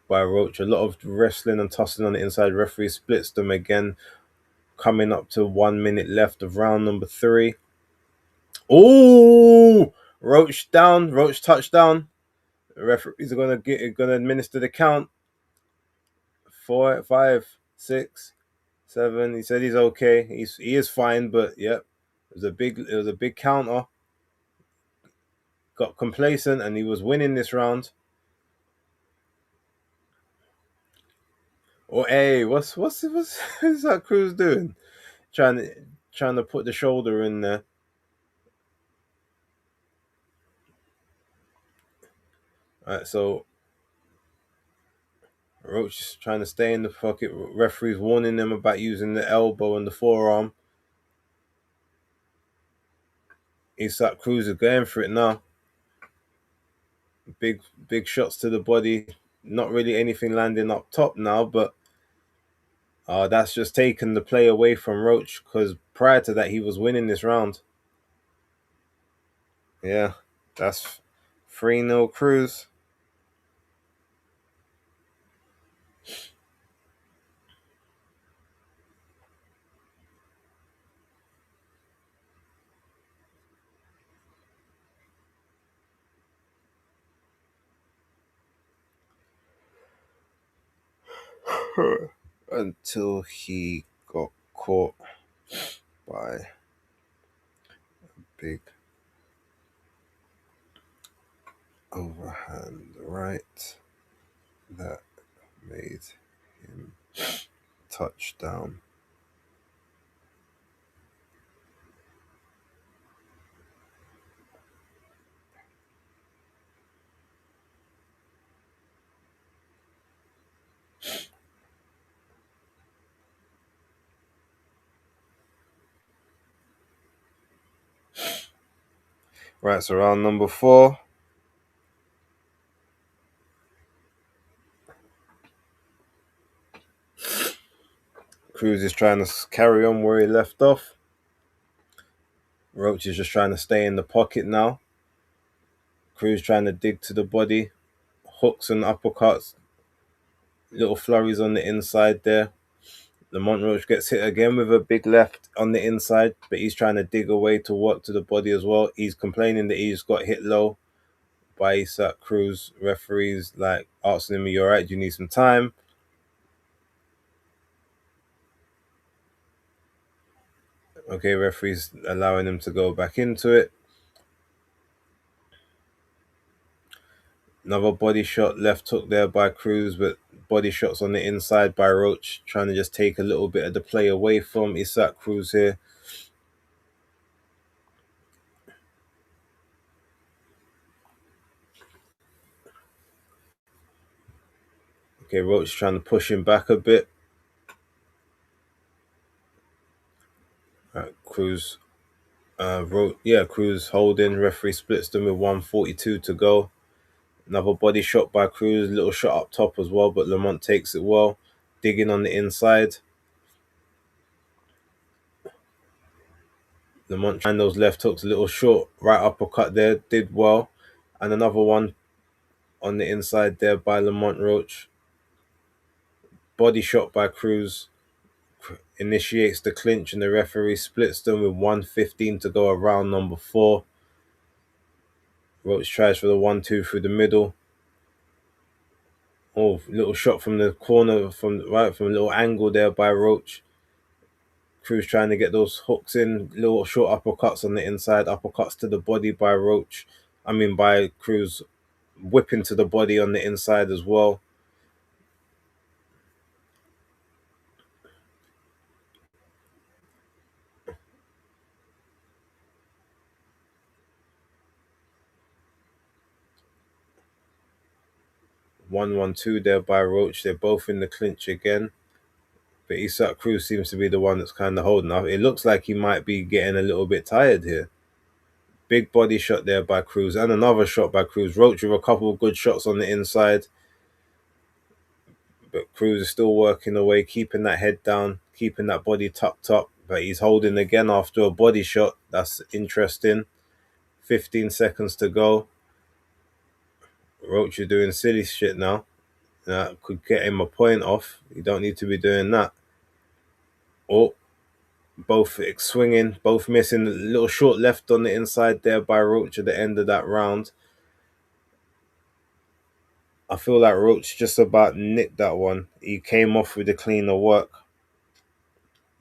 A: by Roach. A lot of wrestling and tossing on the inside. Referee splits them again. Coming up to 1 minute left of round number 3. Oh, Roach down. Roach touchdown. The referees are gonna administer the count. 4, 5, 6, 7. He said he's okay. He is fine, but yep, it was a big counter. Got complacent and he was winning this round. Oh, hey, what's what's that Cruz doing? Trying to put the shoulder in there. All right, so Roach is trying to stay in the pocket. Referee's warning them about using the elbow and the forearm. Isak Cruz is going for it now. Big shots to the body. Not really anything landing up top now, but that's just taken the play away from Roach because prior to that he was winning this round. Yeah, that's 3-0 Cruz. Until he got caught by a big overhand right that made him touchdown. Right, so round number 4. Cruz is trying to carry on where he left off. Roach is just trying to stay in the pocket now. Cruz trying to dig to the body. Hooks and uppercuts. Little flurries on the inside there. Lamont Roach gets hit again with a big left on the inside, but he's trying to dig away to work to the body as well. He's complaining that he just got hit low by Isak Cruz. Referees like asking him, "You alright? Do you need some time?" Okay, referees allowing him to go back into it. Another body shot, left hook there by Cruz, but body shots on the inside by Roach, trying to just take a little bit of the play away from Isak Cruz here. Okay, Roach trying to push him back a bit. Cruz, Cruz holding. Referee splits them with 1:42 to go. Another body shot by Cruz, little shot up top as well, but Lamont takes it well, digging on the inside. Lamont trying those left hooks, a little short right uppercut there, did well. And another one on the inside there by Lamont Roach. Body shot by Cruz. Initiates the clinch and the referee splits them with 1:15 to go around number 4. Roach tries for the 1-2 through the middle. Oh, little shot from the corner, from a little angle there by Roach. Cruz trying to get those hooks in, little short uppercuts on the inside, uppercuts to the body by Roach. By Cruz, whipping to the body on the inside as well. 1-1-2 there by Roach. They're both in the clinch again. But Isak Cruz seems to be the one that's kind of holding up. It looks like he might be getting a little bit tired here. Big body shot there by Cruz and another shot by Cruz. Roach with a couple of good shots on the inside. But Cruz is still working away, keeping that head down, keeping that body tucked up. But he's holding again after a body shot. That's interesting. 15 seconds to go. Roach is doing silly shit now. That could get him a point off. You don't need to be doing that. Oh, both swinging, both missing. A little short left on the inside there by Roach at the end of that round. I feel like Roach just about nicked that one. He came off with a cleaner work.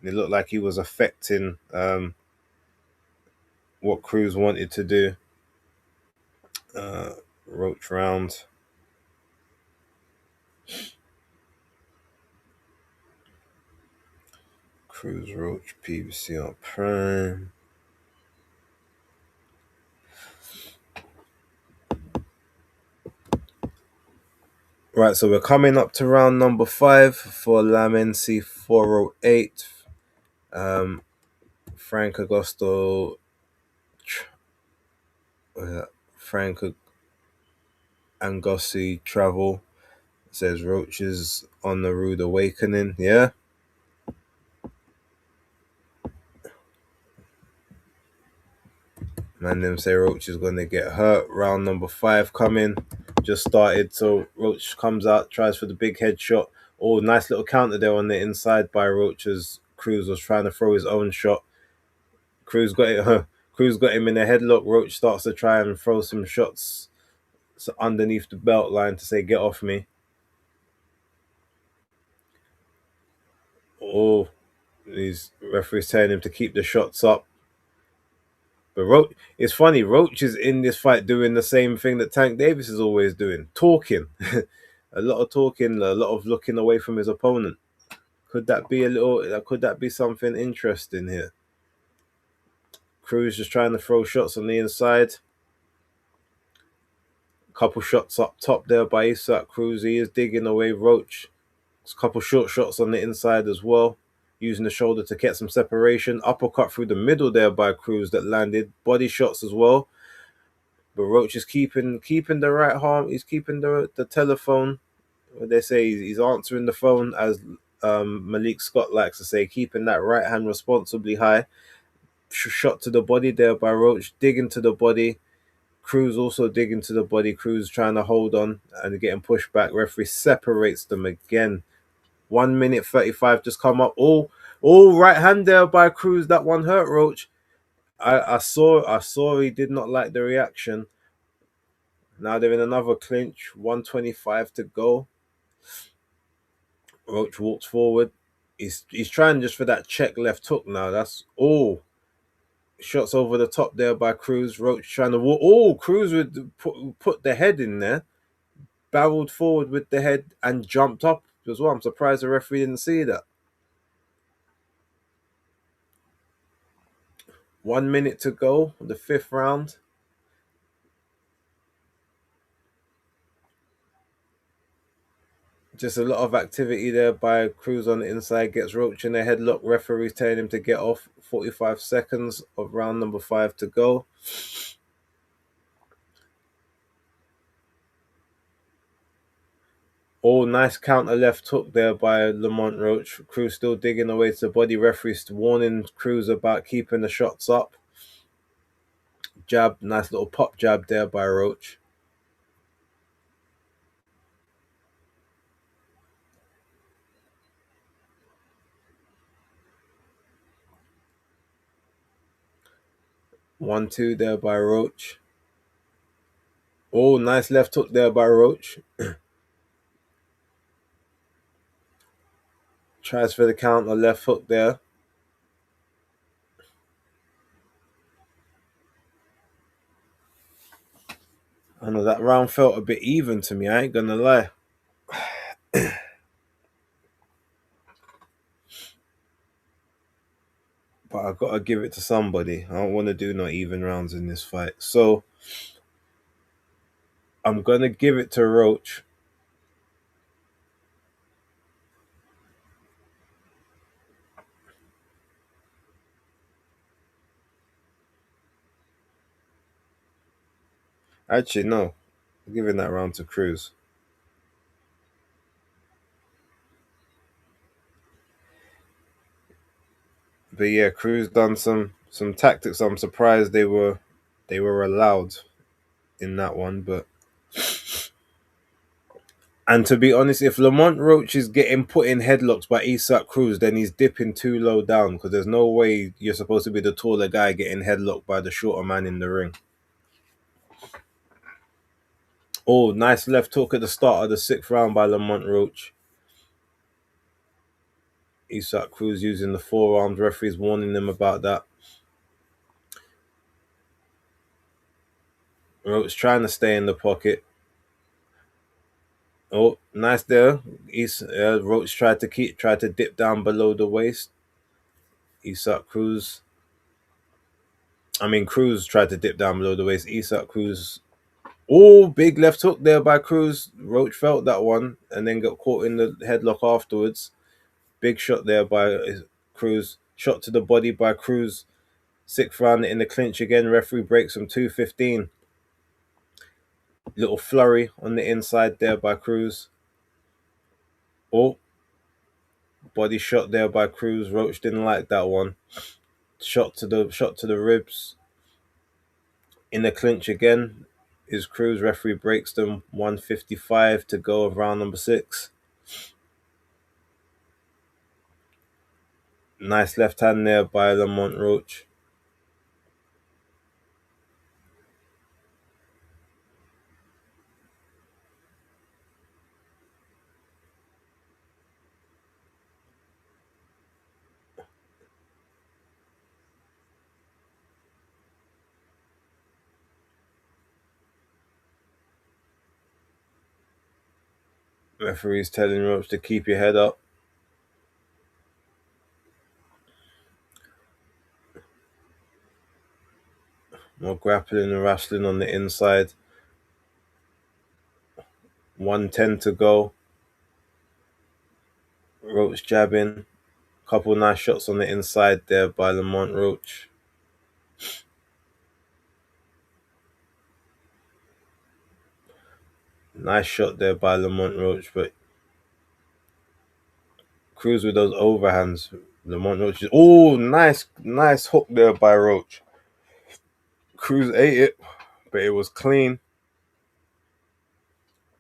A: It looked like he was affecting what Cruz wanted to do. Roach round. Cruz Roach PBC on Prime. Right, so we're coming up to round number 5 for Lamont C408. Frank Agosto. Frank Angosi Travel says Roach is on the rude awakening. Yeah. Man, them say Roach is going to get hurt. Round number 5 coming. Just started. So Roach comes out, tries for the big headshot. Oh, nice little counter there on the inside by Roach as Cruz was trying to throw his own shot. Cruz got it. Cruz got him in a headlock. Roach starts to try and throw some shots underneath the belt line to say, get off me. Oh, these referees telling him to keep the shots up. But Roach, it's funny, Roach is in this fight doing the same thing that Tank Davis is always doing, talking. A lot of talking, a lot of looking away from his opponent. Could that be something interesting here? Cruz just trying to throw shots on the inside. Couple shots up top there by Isak Cruz. He is digging away Roach. There's a couple short shots on the inside as well. Using the shoulder to get some separation. Uppercut through the middle there by Cruz that landed. Body shots as well. But Roach is keeping the right arm. He's keeping the telephone. They say he's answering the phone, as Malik Scott likes to say, keeping that right hand responsibly high. Shot to the body there by Roach. Digging to the body. Cruz also digging to the body. Cruz trying to hold on and getting pushed back. Referee separates them again. 1 minute 35 just come up. Oh, right hand there by Cruz. That one hurt Roach. I saw he did not like the reaction. Now they're in another clinch. 1:25 to go. Roach walks forward. He's trying just for that check left hook now. That's all. Shots over the top there by Cruz. Roach trying to walk. Oh, Cruz would put the head in there. Barreled forward with the head and jumped up as well. I'm surprised the referee didn't see that. 1 minute to go, the 5th round. Just a lot of activity there by Cruz on the inside. Gets Roach in a headlock. Referee's telling him to get off. 45 seconds of round number 5 to go. Oh, nice counter left hook there by Lamont Roach. Cruz still digging away to the body. Referee's warning Cruz about keeping the shots up. Jab, nice little pop jab there by Roach. One, two there by Roach. Oh, nice left hook there by Roach. Tries for the counter left hook there. I know that round felt a bit even to me, I ain't gonna lie. But I gotta give it to somebody. I don't want to do no even rounds in this fight. So I'm gonna give it to Roach. Actually, no. I'm giving that round to Cruz. But yeah, Cruz done some tactics. I'm surprised they were allowed in that one. But and to be honest, if Lamont Roach is getting put in headlocks by Isak Cruz, then he's dipping too low down because there's no way you're supposed to be the taller guy getting headlocked by the shorter man in the ring. Oh, nice left hook at the start of the 6th round by Lamont Roach. Isak Cruz using the forearms. Referees warning them about that. Roach trying to stay in the pocket. Oh, nice there. Roach tried to dip down below the waist. Isak Cruz. Cruz tried to dip down below the waist. Isak Cruz. Oh, big left hook there by Cruz. Roach felt that one and then got caught in the headlock afterwards. Big shot there by Cruz. Shot to the body by Cruz. 6th round in the clinch again. Referee breaks from 2:15. Little flurry on the inside there by Cruz. Oh, body shot there by Cruz. Roach didn't like that one. Shot to the ribs. In the clinch again is Cruz. Referee breaks them. 1:55 to go of round number 6. Nice left hand there by Lamont Roach. Referee's telling Roach to keep your head up. More grappling and wrestling on the inside. 1:10 to go. Roach jabbing. Couple nice shots on the inside there by Lamont Roach. Nice shot there by Lamont Roach, but Cruz with those overhands. Lamont Roach. Oh, nice hook there by Roach. Cruz ate it, but it was clean.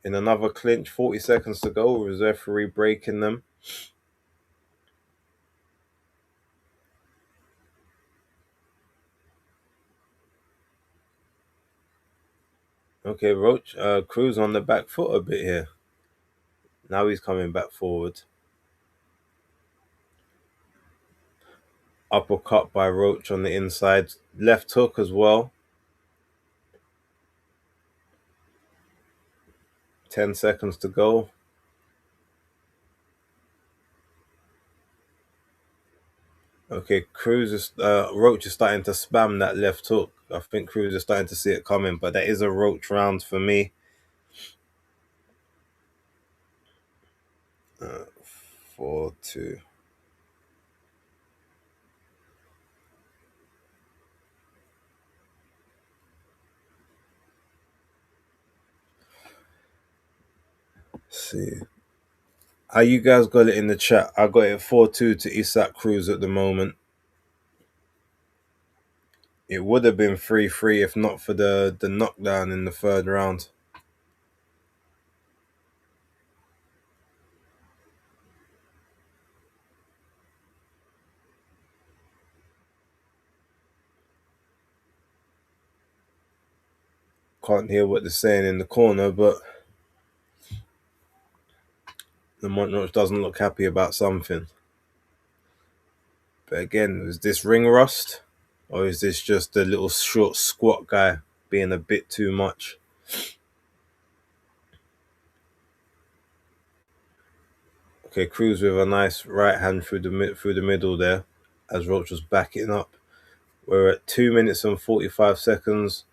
A: In another clinch, 40 seconds to go. Referee breaking them. Okay, Roach, Cruz on the back foot a bit here. Now he's coming back forward. Uppercut by Roach on the inside. Left hook as well. 10 seconds to go. Okay, Roach is starting to spam that left hook. I think Cruz is starting to see it coming, but that is a Roach round for me. 4-2. See how you guys got it in the chat. I got it 4-2 to Isak Cruz at the moment. It would have been 3-3 if not for the knockdown in the 3rd round. Can't hear what they're saying in the corner, but Lamont Roach doesn't look happy about something. But again, is this ring rust? Or is this just a little short squat guy being a bit too much? Okay, Cruz with a nice right hand through the middle there, as Roach was backing up. We're at 2 minutes and 45 seconds.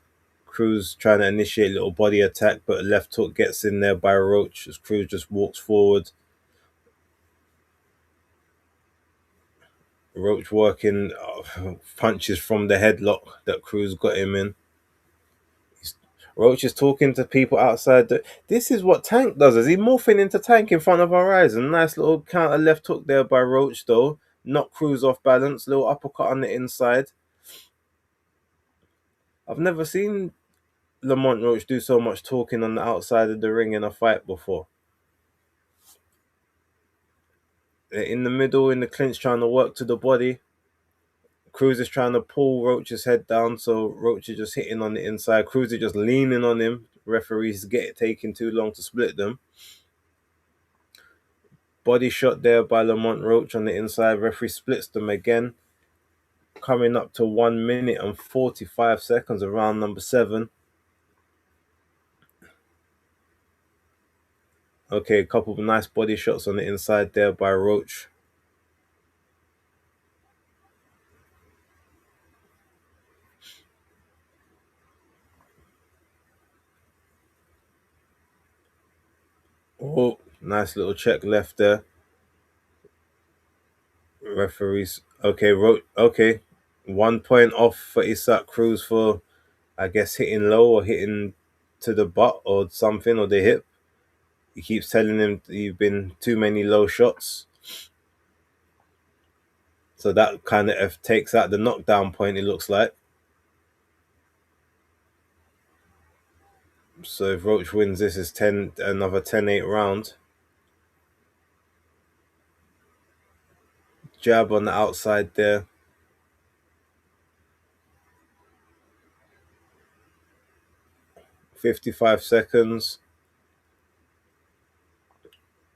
A: Cruz trying to initiate a little body attack, but a left hook gets in there by Roach as Cruz just walks forward. Roach working punches from the headlock that Cruz got him in. Roach is talking to people outside. This is what Tank does. Is he morphing into Tank in front of our eyes? A nice little counter left hook there by Roach, though. Knock Cruz off balance. Little uppercut on the inside. I've never seen Lamont Roach do so much talking on the outside of the ring in a fight before. They're in the middle, in the clinch, trying to work to the body. Cruz is trying to pull Roach's head down, so Roach is just hitting on the inside. Cruz is just leaning on him. Referees taking too long to split them. Body shot there by Lamont Roach on the inside. Referee splits them again. Coming up to 1 minute and 45 seconds of round number 7. Okay, a couple of nice body shots on the inside there by Roach. Oh, nice little check left there. Referees. Okay, Roach. Okay, 1 point off for Isaac Cruz for, I guess, hitting low or hitting to the butt or something, or the hip. He keeps telling him you've been too many low shots. So that kind of takes out the knockdown point, it looks like. So if Roach wins this, is another 10-8 round. Jab on the outside there. $55 seconds.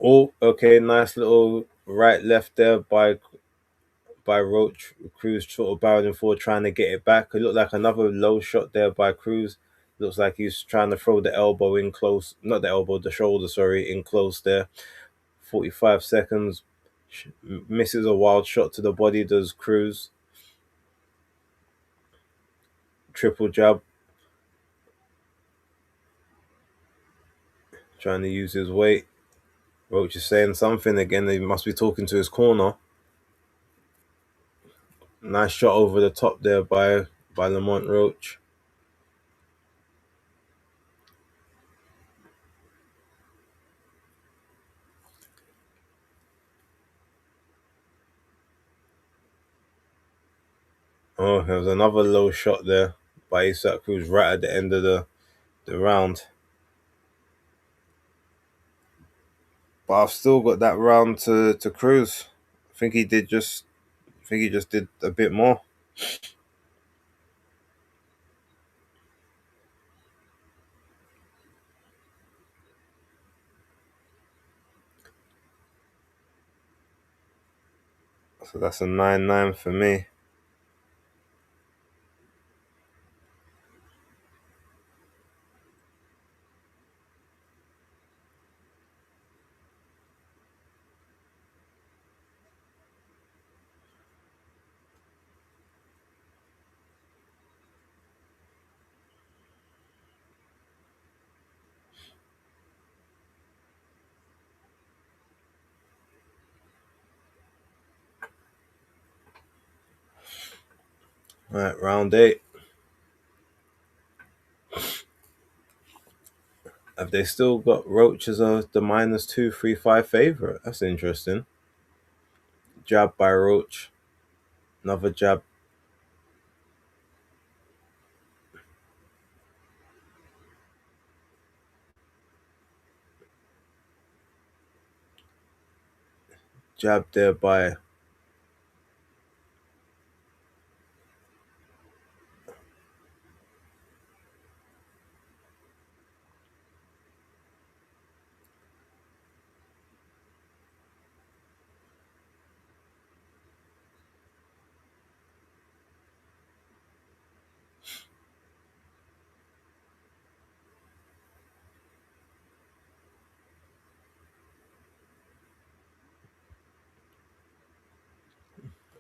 A: Oh, okay, nice little right left there by Roach. Cruz sort of barreling forward, trying to get it back. It looked like another low shot there by Cruz. Looks like he's trying to throw the elbow in close. Not the elbow, the shoulder, sorry, in close there. 45 seconds. Misses a wild shot to the body, does Cruz. Triple jab. Trying to use his weight. Roach is saying something again. He must be talking to his corner. Nice shot over the top there by Lamont Roach. Oh, there was another low shot there by Isaac Cruz right at the end of the round. But I've still got that round to Cruz. I think he just did a bit more. So that's a 9-9 for me. All right, round 8. Have they still got Roach as the -235 favorite? That's interesting. Jab by Roach. Another jab. Jab there by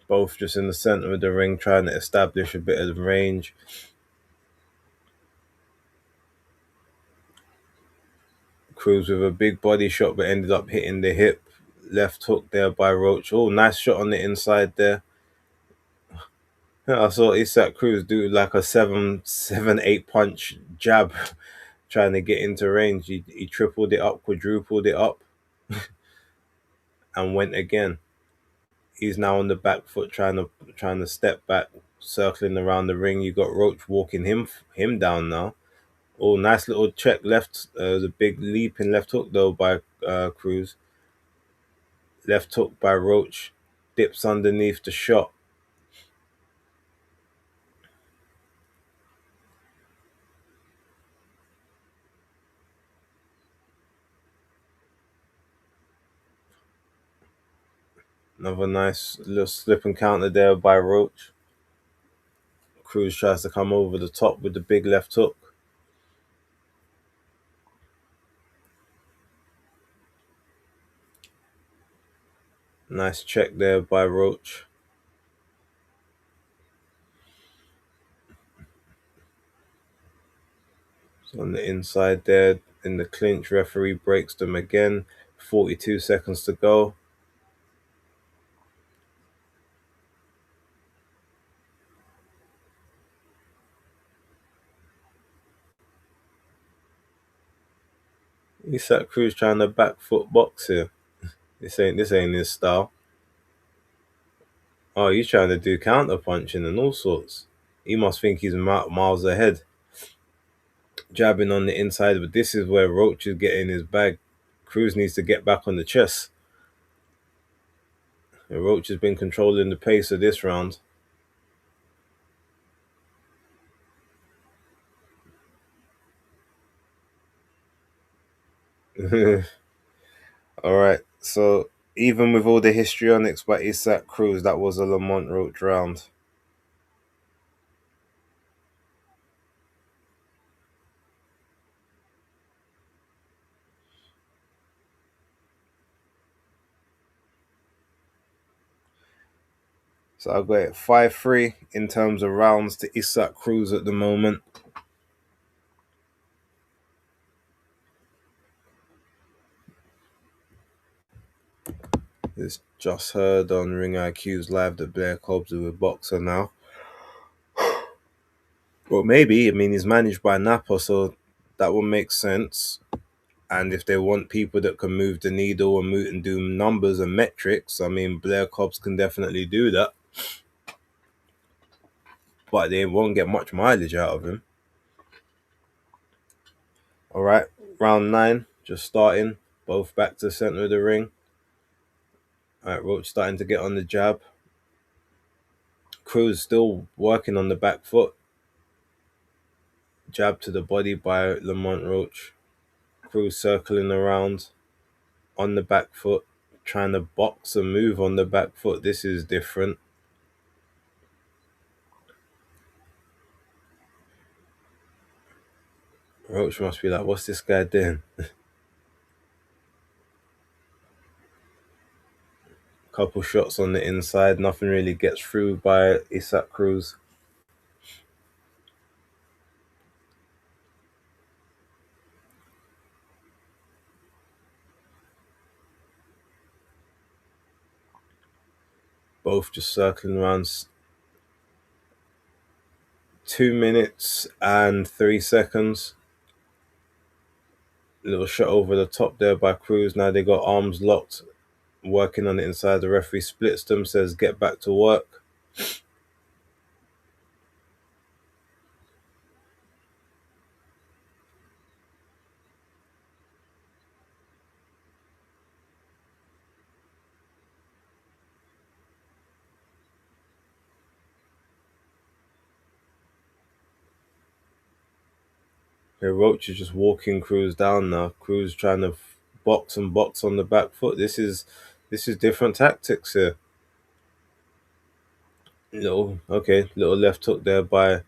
A: both just in the center of the ring, trying to establish a bit of range. Cruz with a big body shot, but ended up hitting the hip. Left hook there by Roach. Oh, nice shot on the inside there. I saw Isak Cruz do like a 8 punch jab trying to get into range. He tripled it up, quadrupled it up, and went again. He's now on the back foot trying to step back, circling around the ring. You got Roach walking him down now. Oh, nice little check left. The big leap in left hook though by Cruz. Left hook by Roach. Dips underneath the shot. Another nice little slip and counter there by Roach. Cruz tries to come over the top with the big left hook. Nice check there by Roach. So on the inside there, in the clinch, referee breaks them again. 42 seconds to go. Isak Cruz trying to back foot box here. This ain't his style. Oh, he's trying to do counter punching and all sorts. He must think he's miles ahead. Jabbing on the inside, but this is where Roach is getting his bag. Cruz needs to get back on the chest. And Roach has been controlling the pace of this round. All right, so even with all the histrionics by Isak Cruz, that was a Lamont Roach round. So I've got it 5-3 in terms of rounds to Isak Cruz at the moment. It's just heard on Ring IQ's live that Blair Cobbs is a boxer now. Well, maybe. I mean, he's managed by Napa, so that would make sense. And if they want people that can move the needle and do numbers and metrics, I mean, Blair Cobbs can definitely do that. But they won't get much mileage out of him. All right, round 9, just starting. Both back to the center of the ring. All right, Roach starting to get on the jab. Cruz still working on the back foot. Jab to the body by Lamont Roach. Cruz circling around on the back foot, trying to box and move on the back foot. This is different. Roach must be like, what's this guy doing? Couple shots on the inside, nothing really gets through by Isak Cruz. Both just circling around. 2 minutes and 3 seconds. Little shot over the top there by Cruz. Now they got arms locked, working on the inside. The referee splits them, says get back to work. Here, Roach is just walking Cruz down now. Cruz trying to box and box on the back foot. This is different tactics here. Little left hook there by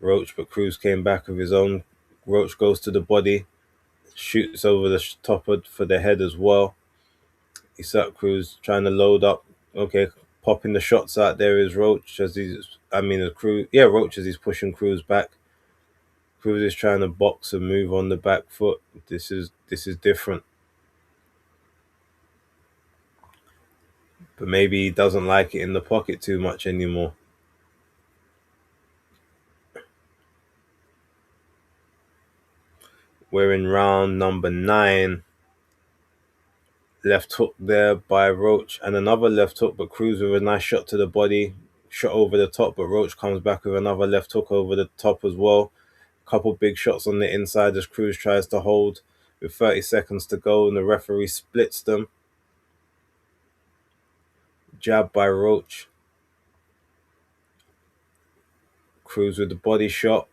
A: Roach, but Cruz came back of his own. Roach goes to the body, shoots over the top for the head as well. Isak Cruz trying to load up. Okay, popping the shots out there is Roach Roach as he's pushing Cruz back. Cruz is trying to box and move on the back foot. This is different. But maybe he doesn't like it in the pocket too much anymore. We're in round number 9. Left hook there by Roach and another left hook, but Cruz with a nice shot to the body, shot over the top, but Roach comes back with another left hook over the top as well. Couple big shots on the inside as Cruz tries to hold with 30 seconds to go, and the referee splits them. Jab by Roach. Cruz with the body shot.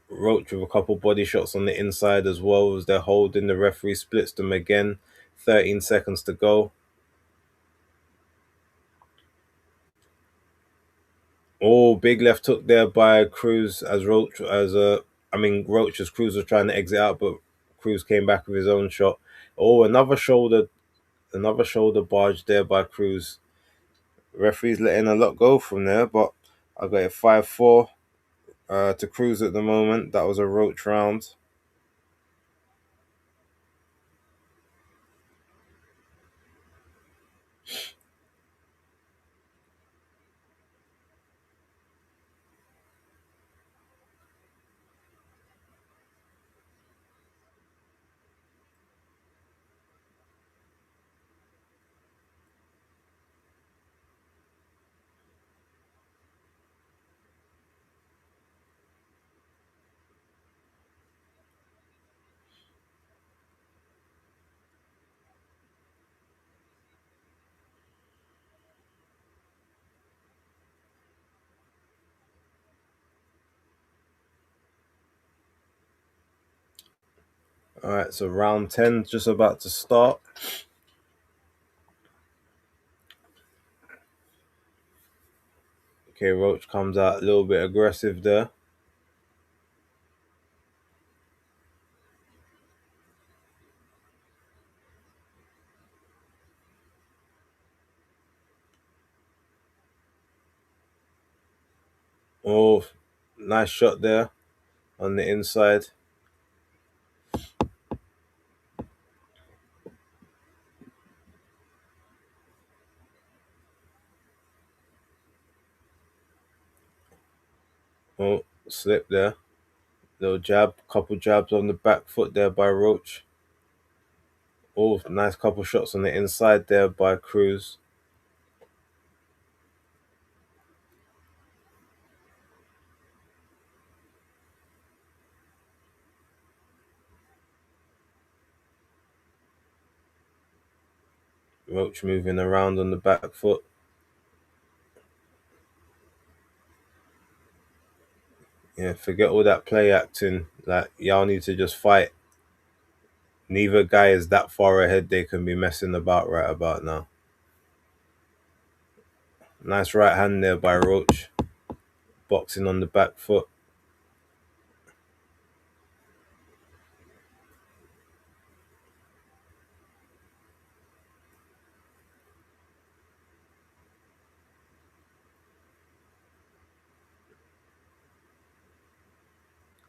A: Roach with a couple body shots on the inside as well as they're holding. The referee splits them again. 13 seconds to go. Oh, big left hook there by Cruz as Roach as Cruz was trying to exit out, but Cruz came back with his own shot. Oh, another shoulder barge there by Cruz. Referee's letting a lot go from there, but I got it 5-4 to Cruz at the moment. That was a Roach round. Alright, so round 10 just about to start. Okay, Roach comes out a little bit aggressive there. Oh, nice shot there on the inside. Oh, slip there. Little jab, couple jabs on the back foot there by Roach. Oh, nice couple shots on the inside there by Cruz. Roach moving around on the back foot. Yeah, forget all that play acting. Like, y'all need to just fight. Neither guy is that far ahead they can be messing about right about now. Nice right hand there by Roach. Boxing on the back foot.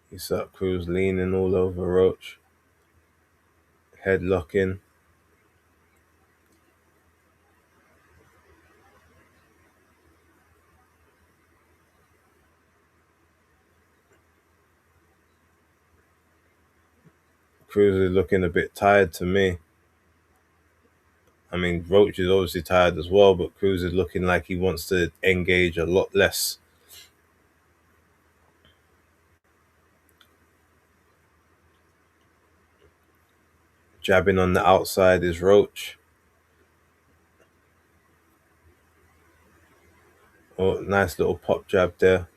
A: You saw Cruz leaning all over Roach. Head locking. Cruz is looking a bit tired to me. I mean, Roach is obviously tired as well, but Cruz is looking like he wants to engage a lot less. Jabbing on the outside is Roach. Oh, nice little pop jab there.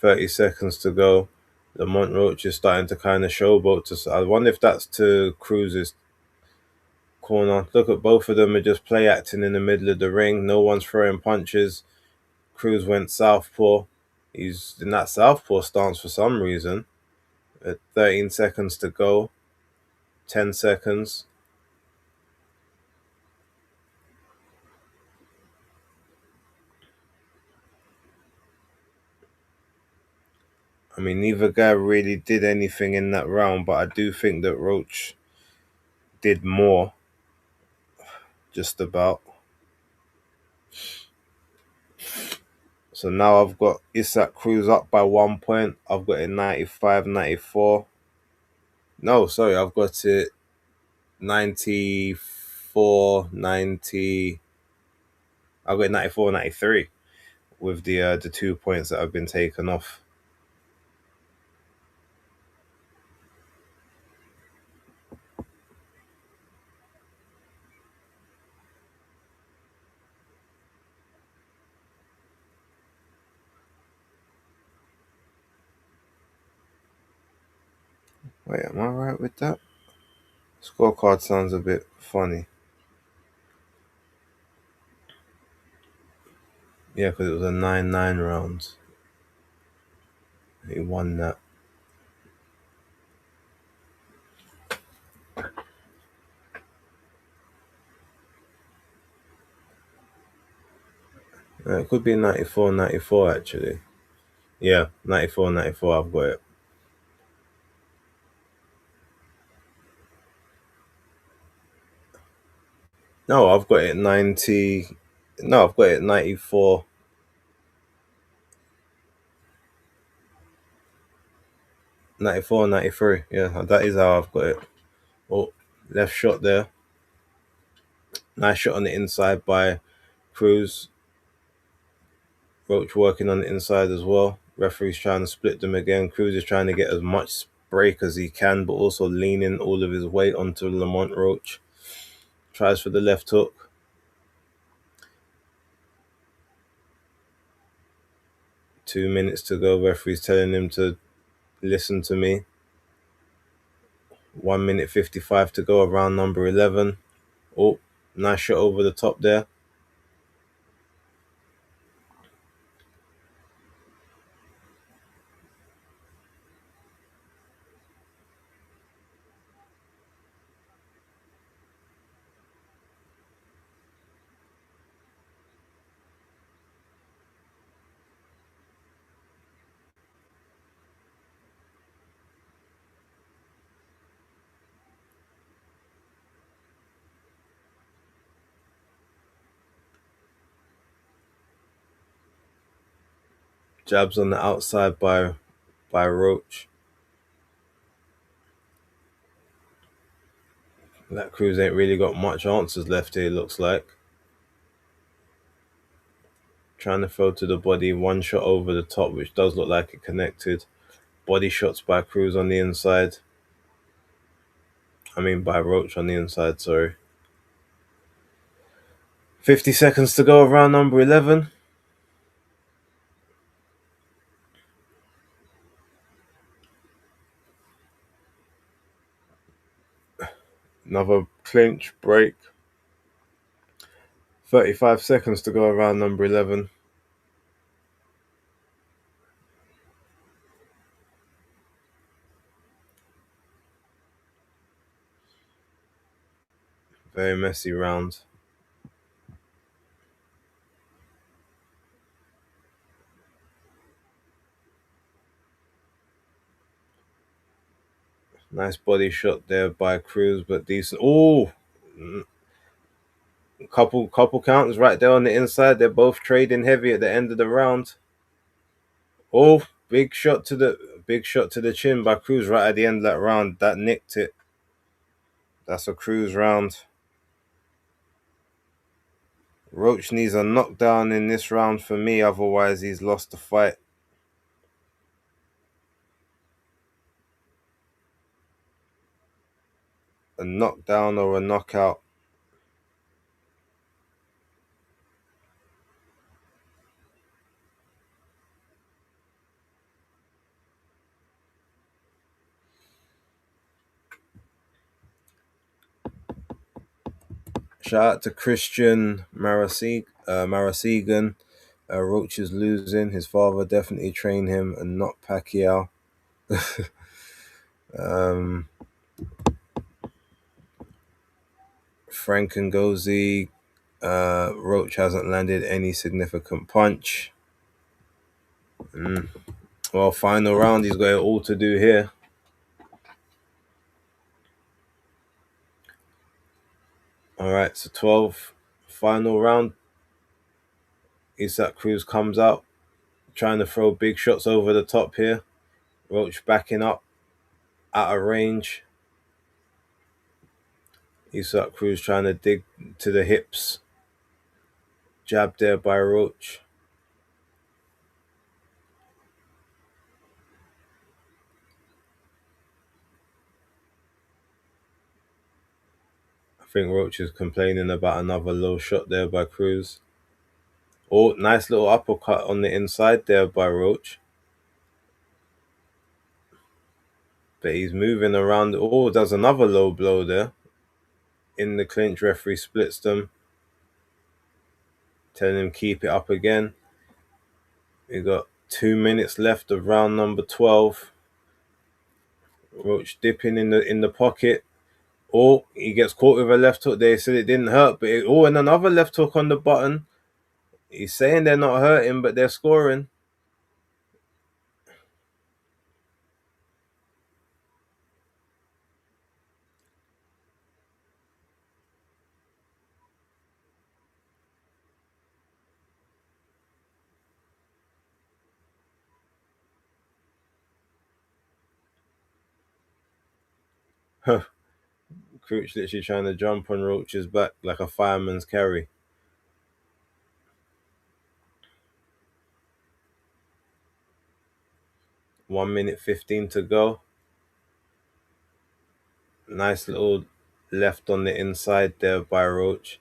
A: 30 seconds to go. Lamont Roach is starting to kind of showboat to. I wonder if that's to Cruz's corner. Look at both of them are just play acting in the middle of the ring. No one's throwing punches. Cruz went southpaw. He's in that southpaw stance for some reason. 13 seconds to go. 10 seconds. I mean, neither guy really did anything in that round, but I do think that Roach did more. Just about. So now I've got Isak Cruz up by 1 point. I've got it 95, 94. No, sorry, I've got it 94, 90. I've got it 94, 93 with the 2 points that have been taken off. Wait, am I right with that? Scorecard sounds a bit funny. Yeah, because it was a 9-9 round. He won that. It could be 94, 94 actually. Yeah, 94, 94, I've got it. No, I've got it 90. No, I've got it 94. 94, 93. Yeah, that is how I've got it. Oh, left shot there. Nice shot on the inside by Cruz. Roach working on the inside as well. Referee's trying to split them again. Cruz is trying to get as much break as he can, but also leaning all of his weight onto Lamont. Roach tries for the left hook. Two minutes to go. Referee's telling him to listen to me. 1 minute 55 to go, around number 11. Oh, nice shot over the top there. Jabs on the outside by Roach. That Cruz ain't really got much answers left here, looks like. Trying to throw to the body, one shot over the top, which does look like it connected. Body shots by Cruz on the inside. By Roach on the inside, sorry. 50 seconds to go, around number 11. Another clinch, break. 35 seconds to go, around number 11. Very messy round. Nice body shot there by Cruz, but decent. Oh, couple counters right there on the inside. They're both trading heavy at the end of the round. Oh, big shot to the chin by Cruz right at the end of that round. That nicked it. That's a Cruz round. Roach needs a knockdown in this round for me, otherwise he's lost the fight. A knockdown or a knockout. Shout out to Christian Marasigan. Roach is losing. His father definitely trained him and not Pacquiao. Frank Ngozi. Roach hasn't landed any significant punch. Well, final round, he's got it all to do here. All right, so 12, final round. Isak Cruz comes out. trying to throw big shots over the top here. Roach backing up out of range. Isak Cruz trying to dig to the hips. Jab there by Roach. I think Roach is complaining about another low shot there by Cruz. Oh, nice little uppercut on the inside there by Roach. But he's moving around. Oh, does another low blow there. In the clinch, referee splits them. Telling him keep it up again. We got 2 minutes left of round number 12. Roach dipping in the pocket. Oh, he gets caught with a left hook. They said it didn't hurt, but and another left hook on the button. He's saying they're not hurting, but they're scoring. Cruz literally trying to jump on Roach's back like a fireman's carry. One minute 15 to go. Nice little left on the inside there by Roach.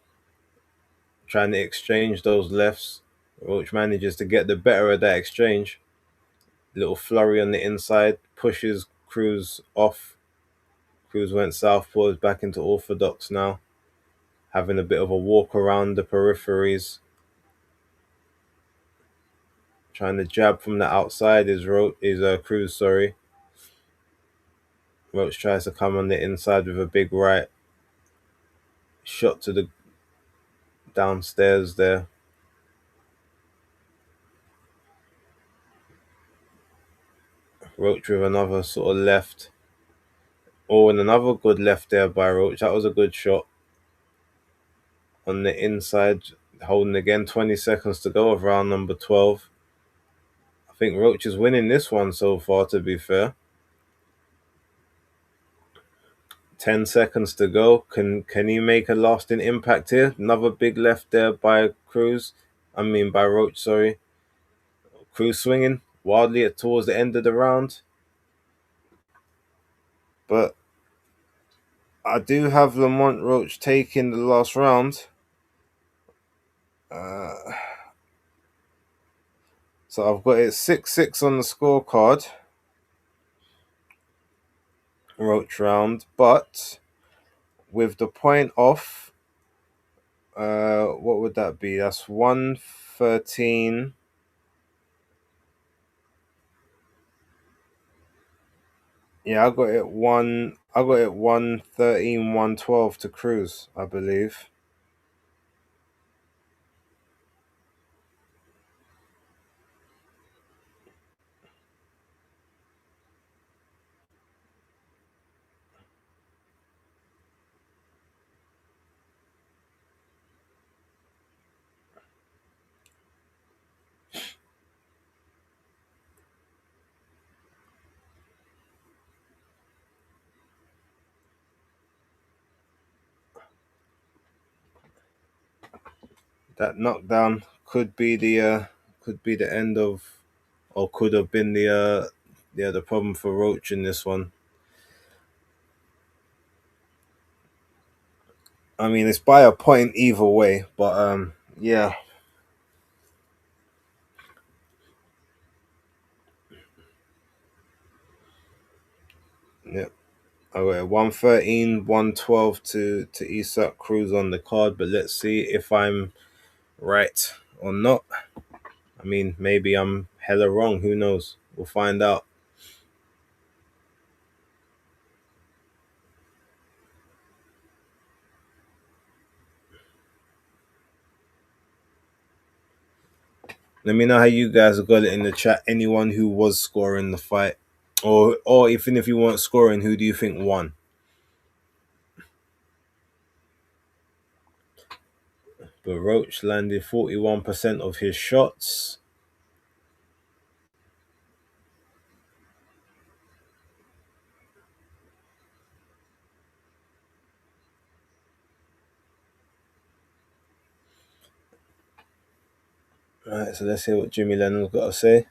A: Trying to exchange those lefts. Roach manages to get the better of that exchange. Little flurry on the inside. Pushes Cruz off. Cruz went southpaw, back into orthodox now. Having a bit of a walk around the peripheries. Trying to jab from the outside is Cruz, sorry. Roach tries to come on the inside with a big right. Shot to the downstairs there. Roach with another sort of left. Oh, and another good left there by Roach. That was a good shot. On the inside, holding again, 20 seconds to go of round number 12. I think Roach is winning this one so far, to be fair. 10 seconds to go. Can he make a lasting impact here? Another big left there by Roach, sorry. Cruz swinging wildly towards the end of the round. But I do have Lamont Roach taking the last round. So I've got it 6-6 on the scorecard. Roach round. But with the point off, what would that be? That's 113. Yeah, I got it 113, 112 to Cruz, I believe. That knockdown could be the end of, or could have been the problem for Roach in this one. I mean, it's by a point either way, but yeah. Yep. I got 113, 112 to Isak Cruz on the card, but let's see if I'm right or not. I mean, maybe I'm hella wrong. Who knows? We'll find out. Let me know how you guys got it in the chat. Anyone who was scoring the fight, or even if you weren't scoring, who do you think won? But Roach landed 41% of his shots. Alright, so let's hear what Jimmy Lennon's got to say.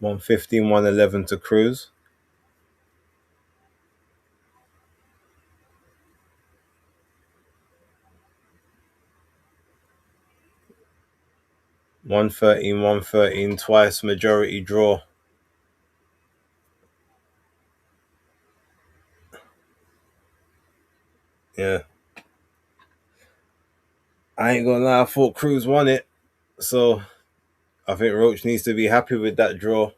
A: $115, $111 to Cruz. $113 twice, majority draw. Yeah. I ain't gonna lie, I thought Cruz won it. So I think Roach needs to be happy with that draw.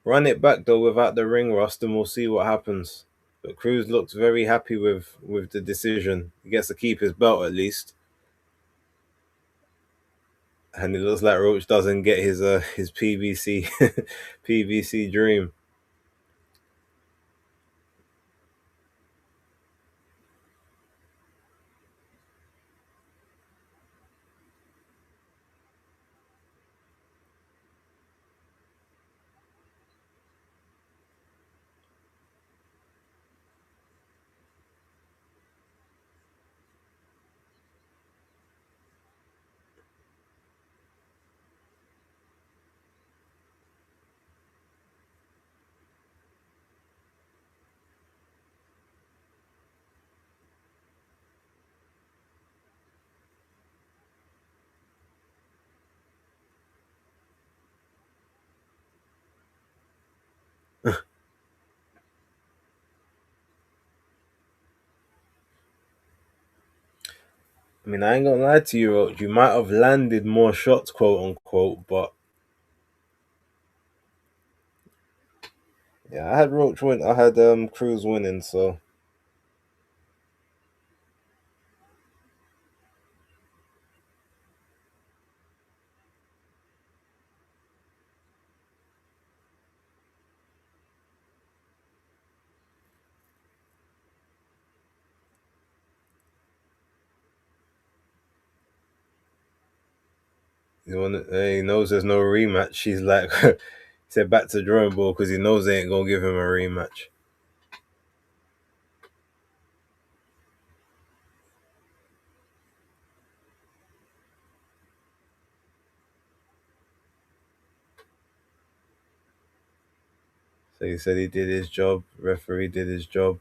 A: Run it back though without the ring rust and we'll see what happens. But Cruz looks very happy with the decision. He gets to keep his belt at least. And it looks like Roach doesn't get his PBC PBC dream. I mean, I ain't gonna lie to you, Roach. You might have landed more shots, quote unquote, but yeah, I had Roach win. I had Cruz winning, so he knows there's no rematch. He's like, he said back to drawing board because he knows they ain't gonna give him a rematch. So he said he did his job. Referee did his job.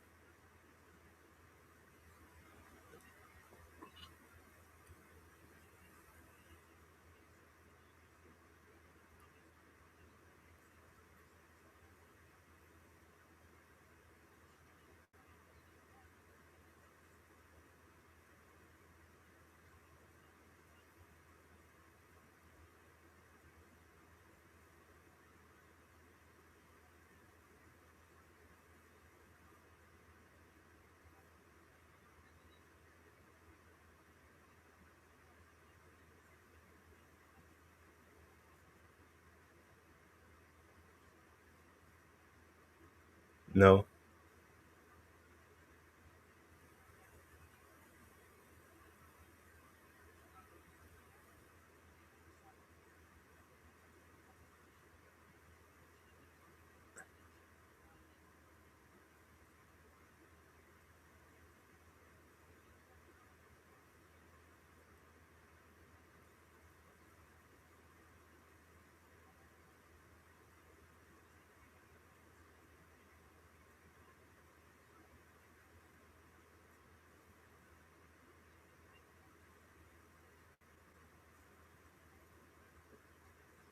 A: No,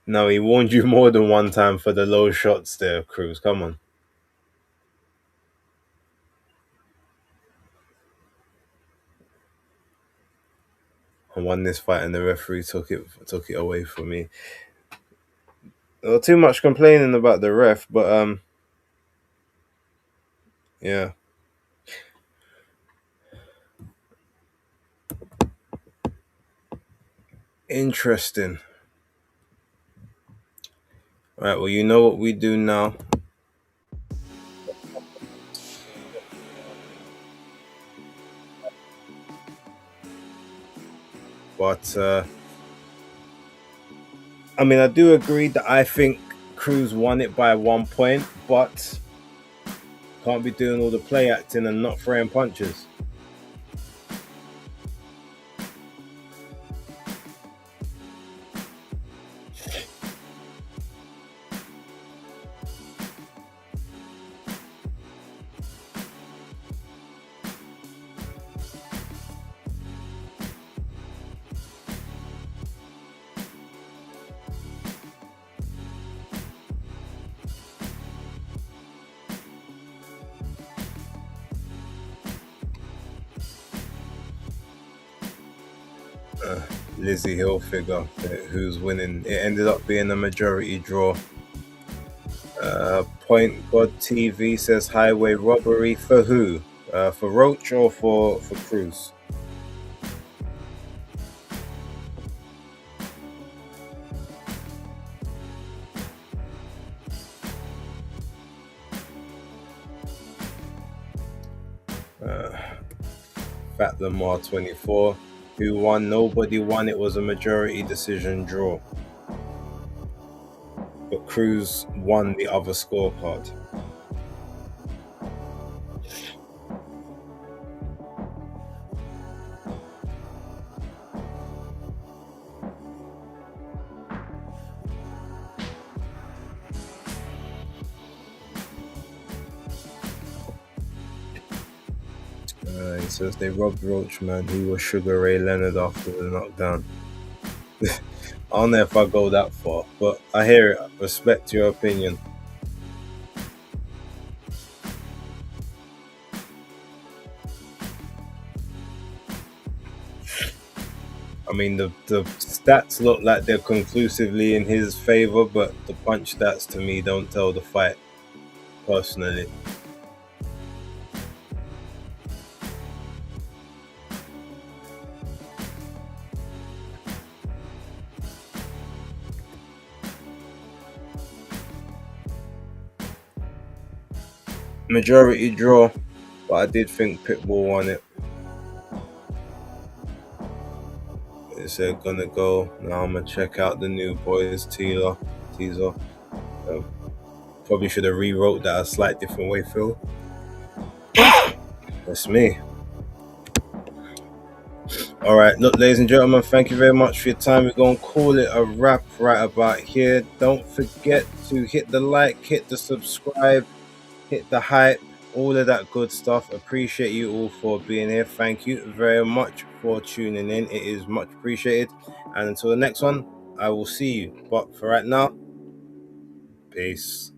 A: no, he warned you more than one time for the low shots there, Cruz. Come on. I won this fight and the referee took it away from me. Well, too much complaining about the ref, but yeah, interesting. Right, well, you know what we do now. But I mean, I do agree that I think Cruz won it by 1 point, but can't be doing all the play acting and not throwing punches. Lizzie Hilfiger, who's winning. It ended up being a majority draw. Point God TV says highway robbery for who? For Roach or for Cruz? Fat Lamont 24. Who won? Nobody won. It was a majority decision draw. But Cruz won the other scorecard. He says they robbed Roach, man. He was Sugar Ray Leonard after the knockdown. I don't know if I go that far, but I hear it. Respect your opinion. I mean, the stats look like they're conclusively in his favor, but the punch stats to me don't tell the fight, personally. Majority draw, but I did think Pitbull won it. They're gonna go now. I'm gonna check out the new boys teaser. Probably should have rewrote that a slight different way, Phil. That's me. All right, look, ladies and gentlemen, thank you very much for your time. We're gonna call it a wrap right about here. Don't forget to hit the like, hit the subscribe, hit the hype, all of that good stuff. Appreciate you all for being here. Thank you very much for tuning in. It is much appreciated. And until the next one, I will see you. But for right now, peace.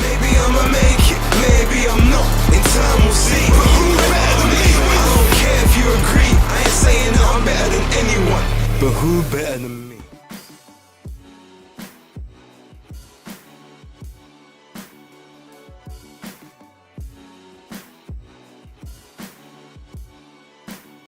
C: Maybe I'ma make it, maybe I'm not. In time we'll see. But who better than me? I don't care if you agree. I ain't saying that I'm better than anyone. But who better than me?